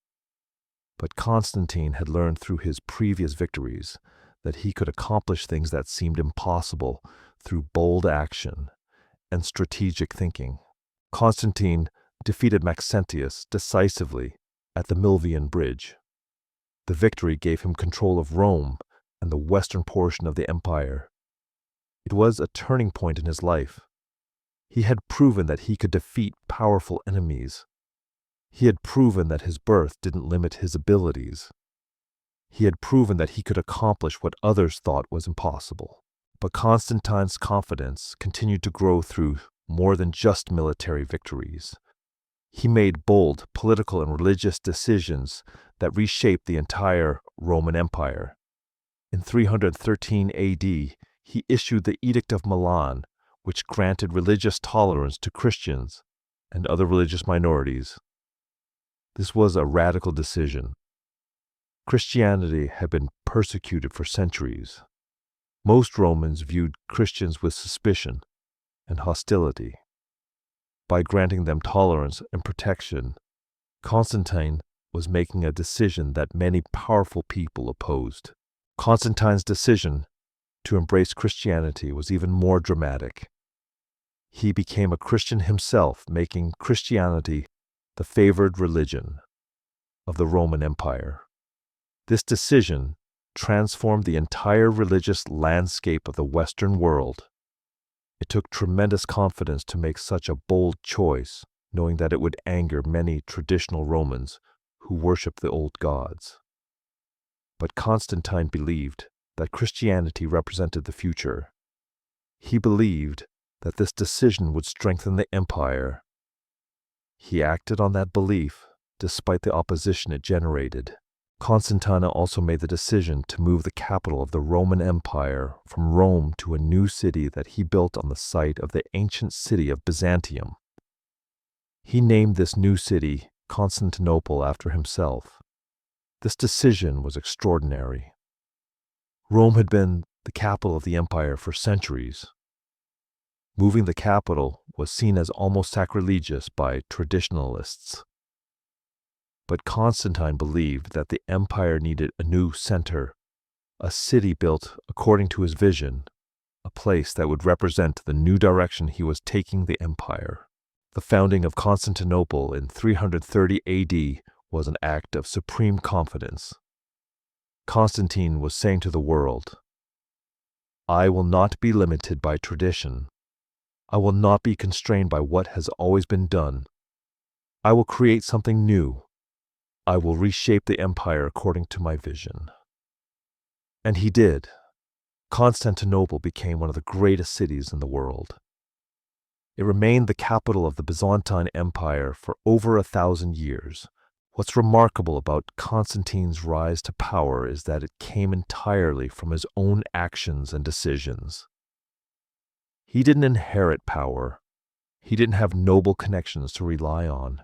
But Constantine had learned through his previous victories that he could accomplish things that seemed impossible through bold action and strategic thinking. Constantine defeated Maxentius decisively at the Milvian Bridge. The victory gave him control of Rome and the western portion of the empire. It was a turning point in his life. He had proven that he could defeat powerful enemies. He had proven that his birth didn't limit his abilities. He had proven that he could accomplish what others thought was impossible. But Constantine's confidence continued to grow through more than just military victories. He made bold political and religious decisions that reshaped the entire Roman Empire. In 313 AD, he issued the Edict of Milan, which granted religious tolerance to Christians and other religious minorities. This was a radical decision. Christianity had been persecuted for centuries. Most Romans viewed Christians with suspicion and hostility. By granting them tolerance and protection, Constantine was making a decision that many powerful people opposed. Constantine's decision to embrace Christianity was even more dramatic. He became a Christian himself, making Christianity the favored religion of the Roman Empire. This decision transformed the entire religious landscape of the Western world. It took tremendous confidence to make such a bold choice, knowing that it would anger many traditional Romans who worshiped the old gods. But Constantine believed that Christianity represented the future. He believed that this decision would strengthen the empire. He acted on that belief despite the opposition it generated. Constantine also made the decision to move the capital of the Roman Empire from Rome to a new city that he built on the site of the ancient city of Byzantium. He named this new city Constantinople after himself. This decision was extraordinary. Rome had been the capital of the empire for centuries. Moving the capital was seen as almost sacrilegious by traditionalists. But Constantine believed that the empire needed a new center, a city built according to his vision, a place that would represent the new direction he was taking the empire. The founding of Constantinople in 330 AD was an act of supreme confidence. Constantine was saying to the world, "I will not be limited by tradition. I will not be constrained by what has always been done. I will create something new. I will reshape the empire according to my vision." And he did. Constantinople became one of the greatest cities in the world. It remained the capital of the Byzantine Empire for over 1,000 years. What's remarkable about Constantine's rise to power is that it came entirely from his own actions and decisions. He didn't inherit power. He didn't have noble connections to rely on.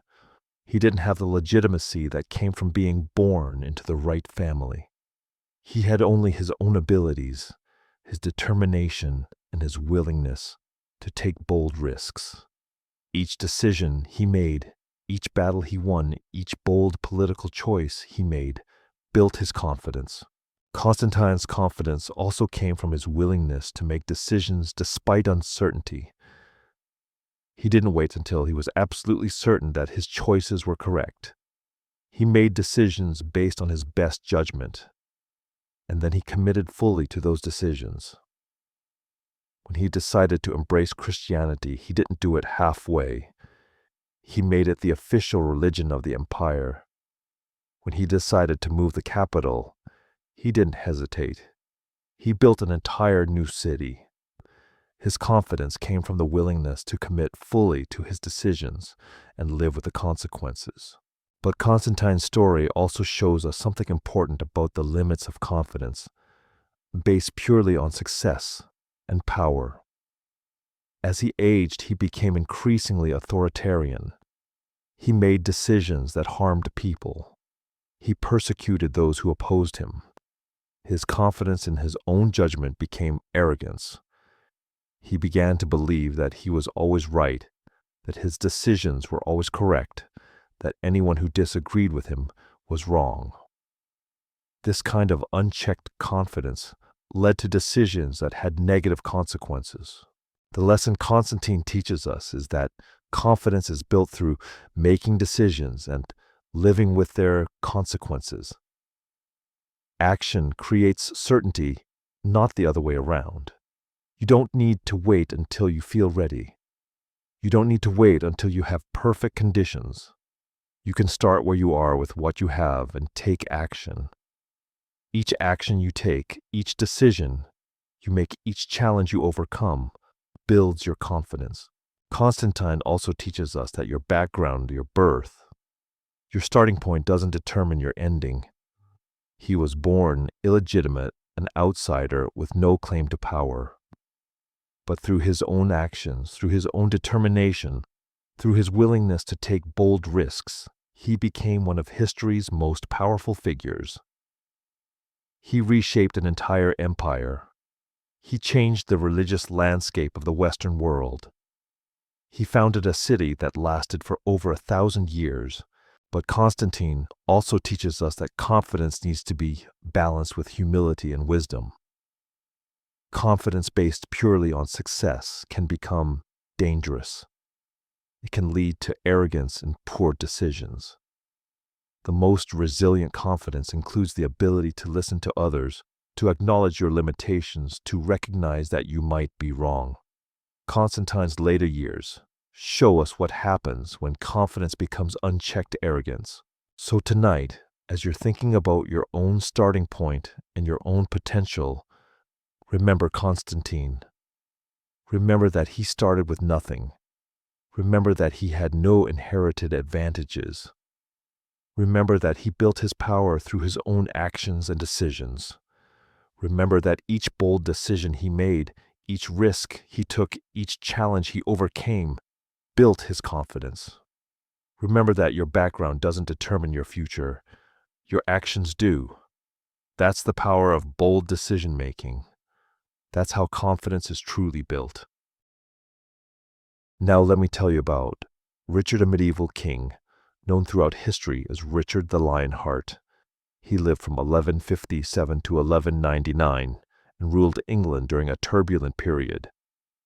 He didn't have the legitimacy that came from being born into the right family. He had only his own abilities, his determination, and his willingness to take bold risks. Each decision he made, each battle he won, each bold political choice he made, built his confidence. Constantine's confidence also came from his willingness to make decisions despite uncertainty. He didn't wait until he was absolutely certain that his choices were correct. He made decisions based on his best judgment, and then he committed fully to those decisions. When he decided to embrace Christianity, he didn't do it halfway. He made it the official religion of the empire. When he decided to move the capital, he didn't hesitate. He built an entire new city. His confidence came from the willingness to commit fully to his decisions and live with the consequences. But Constantine's story also shows us something important about the limits of confidence, based purely on success and power. As he aged, he became increasingly authoritarian. He made decisions that harmed people. He persecuted those who opposed him. His confidence in his own judgment became arrogance. He began to believe that he was always right, that his decisions were always correct, that anyone who disagreed with him was wrong. This kind of unchecked confidence led to decisions that had negative consequences. The lesson Constantine teaches us is that confidence is built through making decisions and living with their consequences. Action creates certainty, not the other way around. You don't need to wait until you feel ready. You don't need to wait until you have perfect conditions. You can start where you are with what you have and take action. Each action you take, each decision you make, each challenge you overcome, builds your confidence. Constantine also teaches us that your background, your birth, your starting point doesn't determine your ending. He was born illegitimate, an outsider with no claim to power. But through his own actions, through his own determination, through his willingness to take bold risks, he became one of history's most powerful figures. He reshaped an entire empire. He changed the religious landscape of the Western world. He founded a city that lasted for over 1,000 years. But Constantine also teaches us that confidence needs to be balanced with humility and wisdom. Confidence based purely on success can become dangerous. It can lead to arrogance and poor decisions. The most resilient confidence includes the ability to listen to others, to acknowledge your limitations, to recognize that you might be wrong. Constantine's later years show us what happens when confidence becomes unchecked arrogance. So tonight, as you're thinking about your own starting point and your own potential, remember Constantine. Remember that he started with nothing. Remember that he had no inherited advantages. Remember that he built his power through his own actions and decisions. Remember that each bold decision he made, each risk he took, each challenge he overcame, built his confidence. Remember that your background doesn't determine your future. Your actions do. That's the power of bold decision-making. That's how confidence is truly built. Now let me tell you about Richard, a medieval king, known throughout history as Richard the Lionheart. He lived from 1157 to 1199 and ruled England during a turbulent period.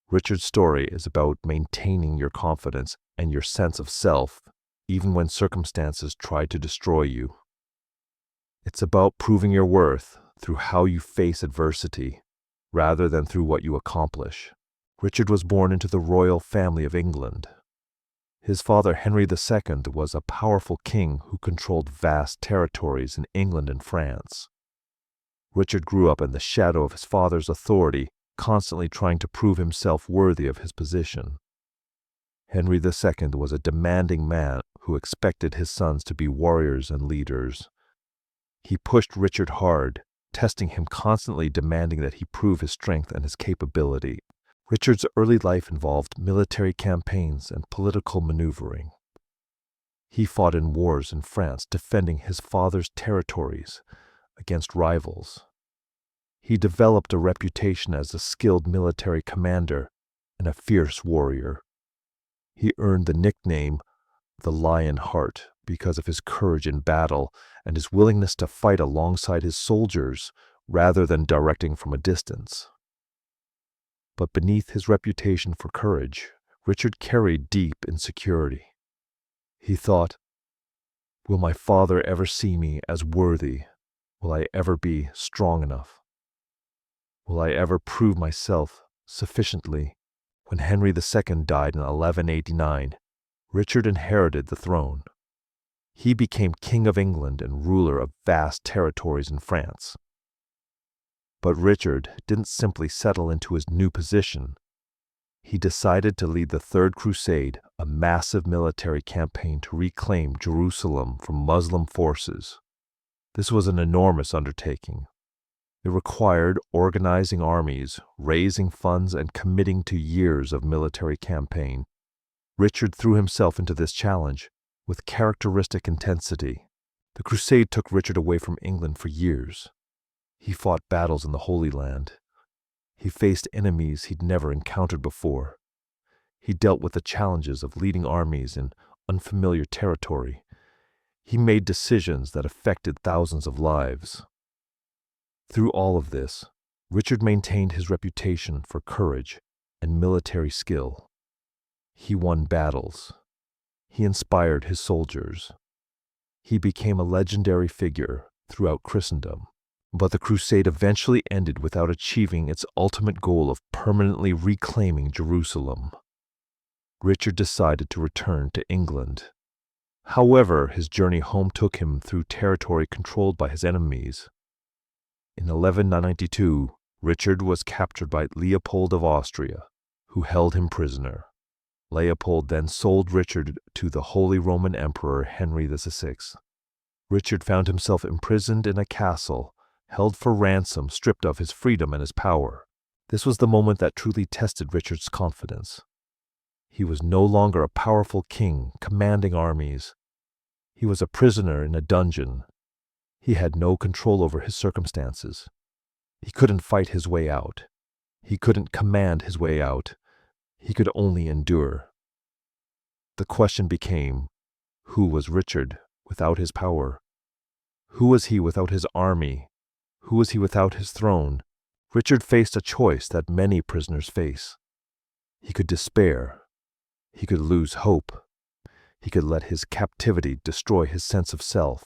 Richard's story is about maintaining your confidence and your sense of self, even when circumstances try to destroy you. It's about proving your worth through how you face adversity, rather than through what you accomplish. Richard was born into the royal family of England. His father, Henry II, was a powerful king who controlled vast territories in England and France. Richard grew up in the shadow of his father's authority, constantly trying to prove himself worthy of his position. Henry II was a demanding man who expected his sons to be warriors and leaders. He pushed Richard hard, testing him constantly, demanding that he prove his strength and his capability. Richard's early life involved military campaigns and political maneuvering. He fought in wars in France, defending his father's territories against rivals. He developed a reputation as a skilled military commander and a fierce warrior. He earned the nickname the Lionheart because of his courage in battle and his willingness to fight alongside his soldiers rather than directing from a distance. But beneath his reputation for courage, Richard carried deep insecurity. He thought, "Will my father ever see me as worthy? Will I ever be strong enough? Will I ever prove myself sufficiently?" When Henry II died in 1189, Richard inherited the throne. He became King of England and ruler of vast territories in France. But Richard didn't simply settle into his new position. He decided to lead the Third Crusade, a massive military campaign to reclaim Jerusalem from Muslim forces. This was an enormous undertaking. It required organizing armies, raising funds, and committing to years of military campaign. Richard threw himself into this challenge with characteristic intensity. The crusade took Richard away from England for years. He fought battles in the Holy Land. He faced enemies he'd never encountered before. He dealt with the challenges of leading armies in unfamiliar territory. He made decisions that affected thousands of lives. Through all of this, Richard maintained his reputation for courage and military skill. He won battles. He inspired his soldiers. He became a legendary figure throughout Christendom. But the crusade eventually ended without achieving its ultimate goal of permanently reclaiming Jerusalem. Richard decided to return to England. However, his journey home took him through territory controlled by his enemies. In 1192, Richard was captured by Leopold of Austria, who held him prisoner. Leopold then sold Richard to the Holy Roman Emperor Henry VI. Richard found himself imprisoned in a castle, held for ransom, stripped of his freedom and his power. This was the moment that truly tested Richard's confidence. He was no longer a powerful king commanding armies. He was a prisoner in a dungeon. He had no control over his circumstances. He couldn't fight his way out. He couldn't command his way out. He could only endure. The question became, who was Richard without his power? Who was he without his army? Who was he without his throne? Richard faced a choice that many prisoners face. He could despair. He could lose hope. He could let his captivity destroy his sense of self.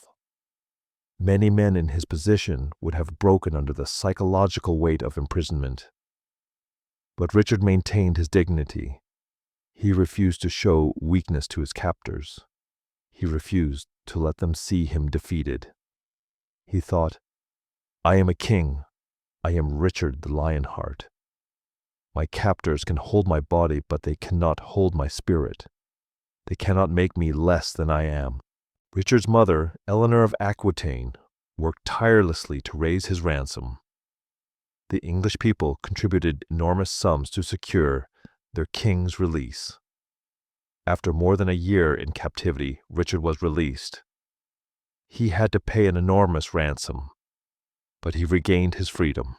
Many men in his position would have broken under the psychological weight of imprisonment. But Richard maintained his dignity. He refused to show weakness to his captors. He refused to let them see him defeated. He thought, I am a king. I am Richard the Lionheart. My captors can hold my body, but they cannot hold my spirit. They cannot make me less than I am. Richard's mother, Eleanor of Aquitaine, worked tirelessly to raise his ransom. The English people contributed enormous sums to secure their king's release. After more than a year in captivity, Richard was released. He had to pay an enormous ransom, but he regained his freedom.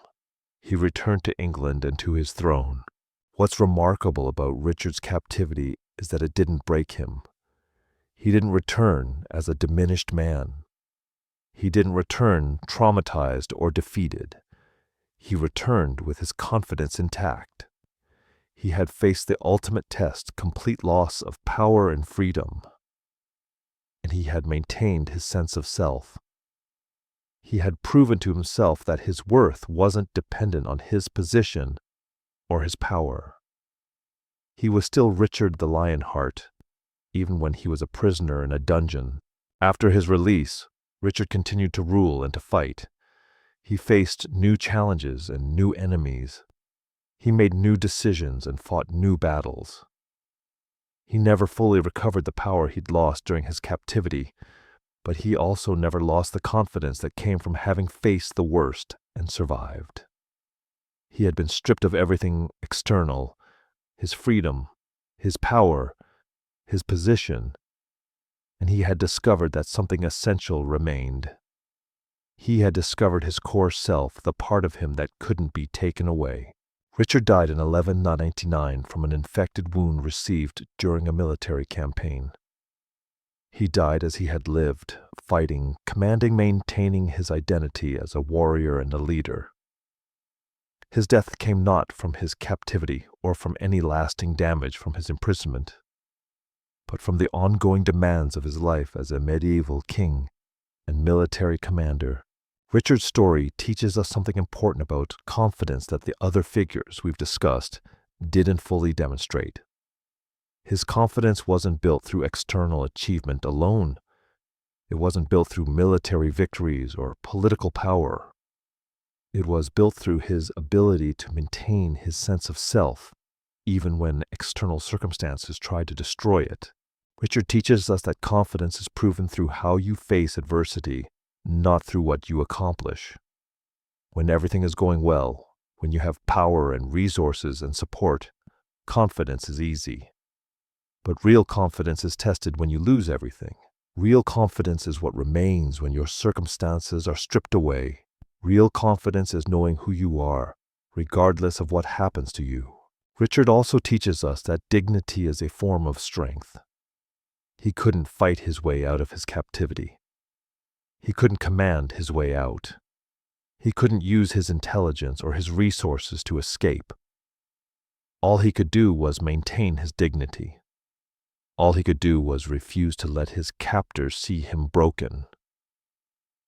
He returned to England and to his throne. What's remarkable about Richard's captivity is that it didn't break him. He didn't return as a diminished man. He didn't return traumatized or defeated. He returned with his confidence intact. He had faced the ultimate test, complete loss of power and freedom. And he had maintained his sense of self. He had proven to himself that his worth wasn't dependent on his position or his power. He was still Richard the Lionheart, even when he was a prisoner in a dungeon. After his release, Richard continued to rule and to fight. He faced new challenges and new enemies. He made new decisions and fought new battles. He never fully recovered the power he'd lost during his captivity, but he also never lost the confidence that came from having faced the worst and survived. He had been stripped of everything external, his freedom, his power, his position, and he had discovered that something essential remained. He had discovered his core self, the part of him that couldn't be taken away. Richard died in 1199 from an infected wound received during a military campaign. He died as he had lived, fighting, commanding, maintaining his identity as a warrior and a leader. His death came not from his captivity or from any lasting damage from his imprisonment, but from the ongoing demands of his life as a medieval king and military commander. Richard's story teaches us something important about confidence that the other figures we've discussed didn't fully demonstrate. His confidence wasn't built through external achievement alone. It wasn't built through military victories or political power. It was built through his ability to maintain his sense of self, even when external circumstances tried to destroy it. Richard teaches us that confidence is proven through how you face adversity, not through what you accomplish. When everything is going well, when you have power and resources and support, confidence is easy. But real confidence is tested when you lose everything. Real confidence is what remains when your circumstances are stripped away. Real confidence is knowing who you are, regardless of what happens to you. Richard also teaches us that dignity is a form of strength. He couldn't fight his way out of his captivity. He couldn't command his way out. He couldn't use his intelligence or his resources to escape. All he could do was maintain his dignity. All he could do was refuse to let his captors see him broken.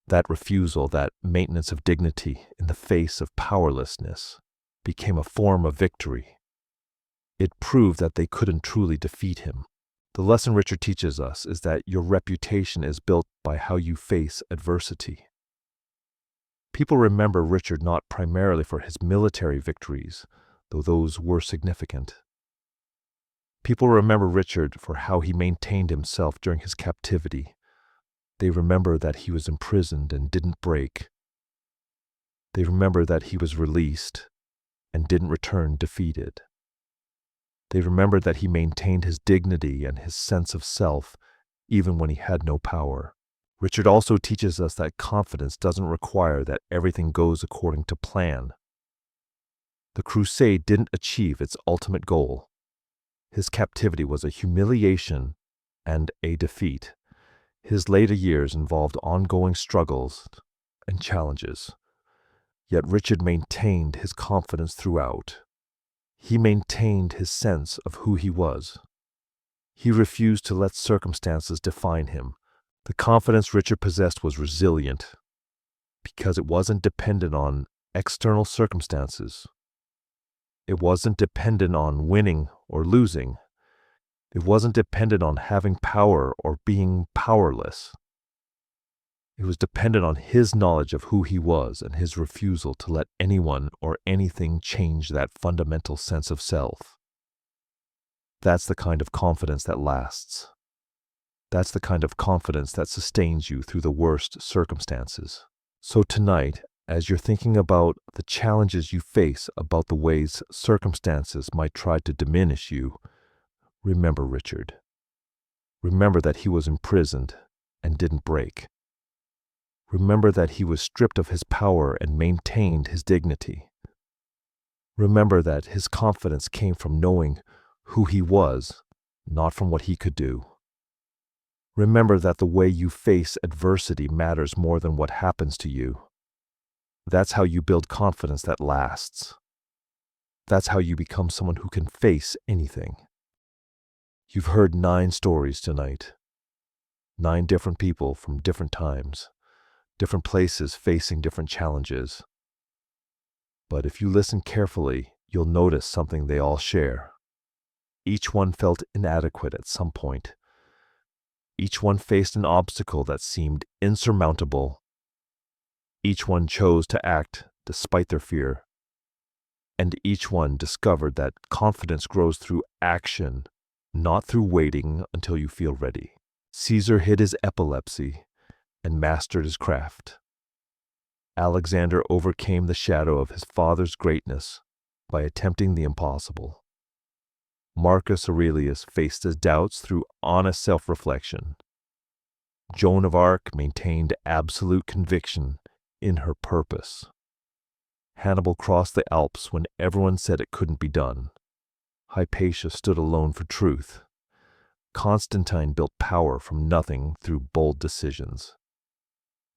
That refusal, that maintenance of dignity in the face of powerlessness, became a form of victory. It proved that they couldn't truly defeat him. The lesson Richard teaches us is that your reputation is built by how you face adversity. People remember Richard not primarily for his military victories, though those were significant. People remember Richard for how he maintained himself during his captivity. They remember that he was imprisoned and didn't break. They remember that he was released and didn't return defeated. They remember that he maintained his dignity and his sense of self even when he had no power. Richard also teaches us that confidence doesn't require that everything goes according to plan. The crusade didn't achieve its ultimate goal. His captivity was a humiliation and a defeat. His later years involved ongoing struggles and challenges. Yet Richard maintained his confidence throughout. He maintained his sense of who he was. He refused to let circumstances define him. The confidence Richard possessed was resilient because it wasn't dependent on external circumstances. It wasn't dependent on winning or losing. It wasn't dependent on having power or being powerless. It was dependent on his knowledge of who he was and his refusal to let anyone or anything change that fundamental sense of self. That's the kind of confidence that lasts. That's the kind of confidence that sustains you through the worst circumstances. So tonight, as you're thinking about the challenges you face, about the ways circumstances might try to diminish you, remember Richard. Remember that he was imprisoned and didn't break. Remember that he was stripped of his power and maintained his dignity. Remember that his confidence came from knowing who he was, not from what he could do. Remember that the way you face adversity matters more than what happens to you. That's how you build confidence that lasts. That's how you become someone who can face anything. You've heard 9 stories tonight. 9 different people from different times, different places facing different challenges. But if you listen carefully, you'll notice something they all share. Each one felt inadequate at some point. Each one faced an obstacle that seemed insurmountable. Each one chose to act despite their fear. And each one discovered that confidence grows through action, not through waiting until you feel ready. Caesar hid his epilepsy and mastered his craft. Alexander overcame the shadow of his father's greatness by attempting the impossible. Marcus Aurelius faced his doubts through honest self-reflection. Joan of Arc maintained absolute conviction in her purpose. Hannibal crossed the Alps when everyone said it couldn't be done. Hypatia stood alone for truth. Constantine built power from nothing through bold decisions.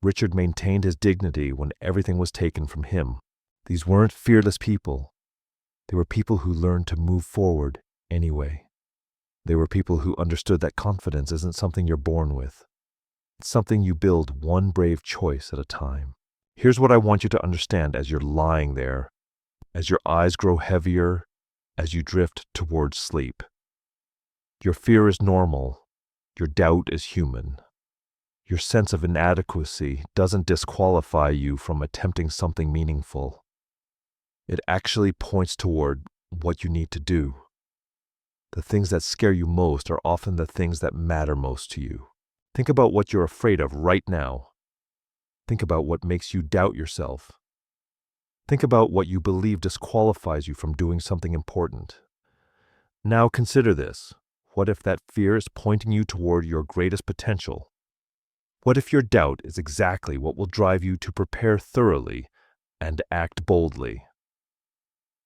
Richard maintained his dignity when everything was taken from him. These weren't fearless people. They were people who learned to move forward anyway. They were people who understood that confidence isn't something you're born with. It's something you build one brave choice at a time. Here's what I want you to understand as you're lying there, as your eyes grow heavier, as you drift towards sleep. Your fear is normal. Your doubt is human. Your sense of inadequacy doesn't disqualify you from attempting something meaningful. It actually points toward what you need to do. The things that scare you most are often the things that matter most to you. Think about what you're afraid of right now. Think about what makes you doubt yourself. Think about what you believe disqualifies you from doing something important. Now consider this. What if that fear is pointing you toward your greatest potential? What if your doubt is exactly what will drive you to prepare thoroughly and act boldly?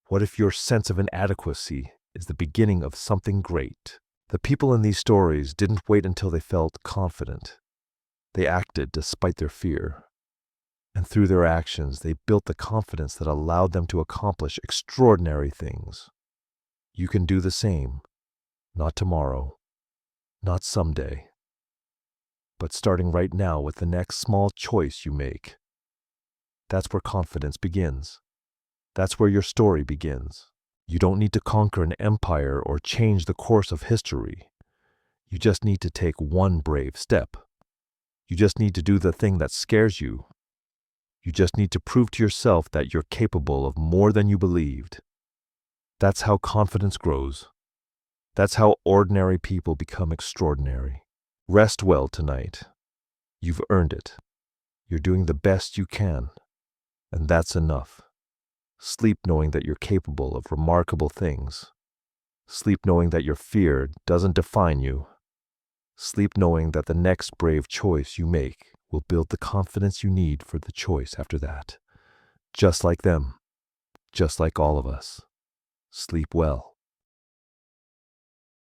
What if your sense of inadequacy is the beginning of something great? The people in these stories didn't wait until they felt confident. They acted despite their fear. And through their actions, they built the confidence that allowed them to accomplish extraordinary things. You can do the same. Not tomorrow. Not someday. But starting right now with the next small choice you make. That's where confidence begins. That's where your story begins. You don't need to conquer an empire or change the course of history. You just need to take one brave step. You just need to do the thing that scares you. You just need to prove to yourself that you're capable of more than you believed. That's how confidence grows. That's how ordinary people become extraordinary. Rest well tonight. You've earned it. You're doing the best you can, and that's enough. Sleep knowing that you're capable of remarkable things. Sleep knowing that your fear doesn't define you. Sleep knowing that the next brave choice you make will build the confidence you need for the choice after that. Just like them. Just like all of us. Sleep well.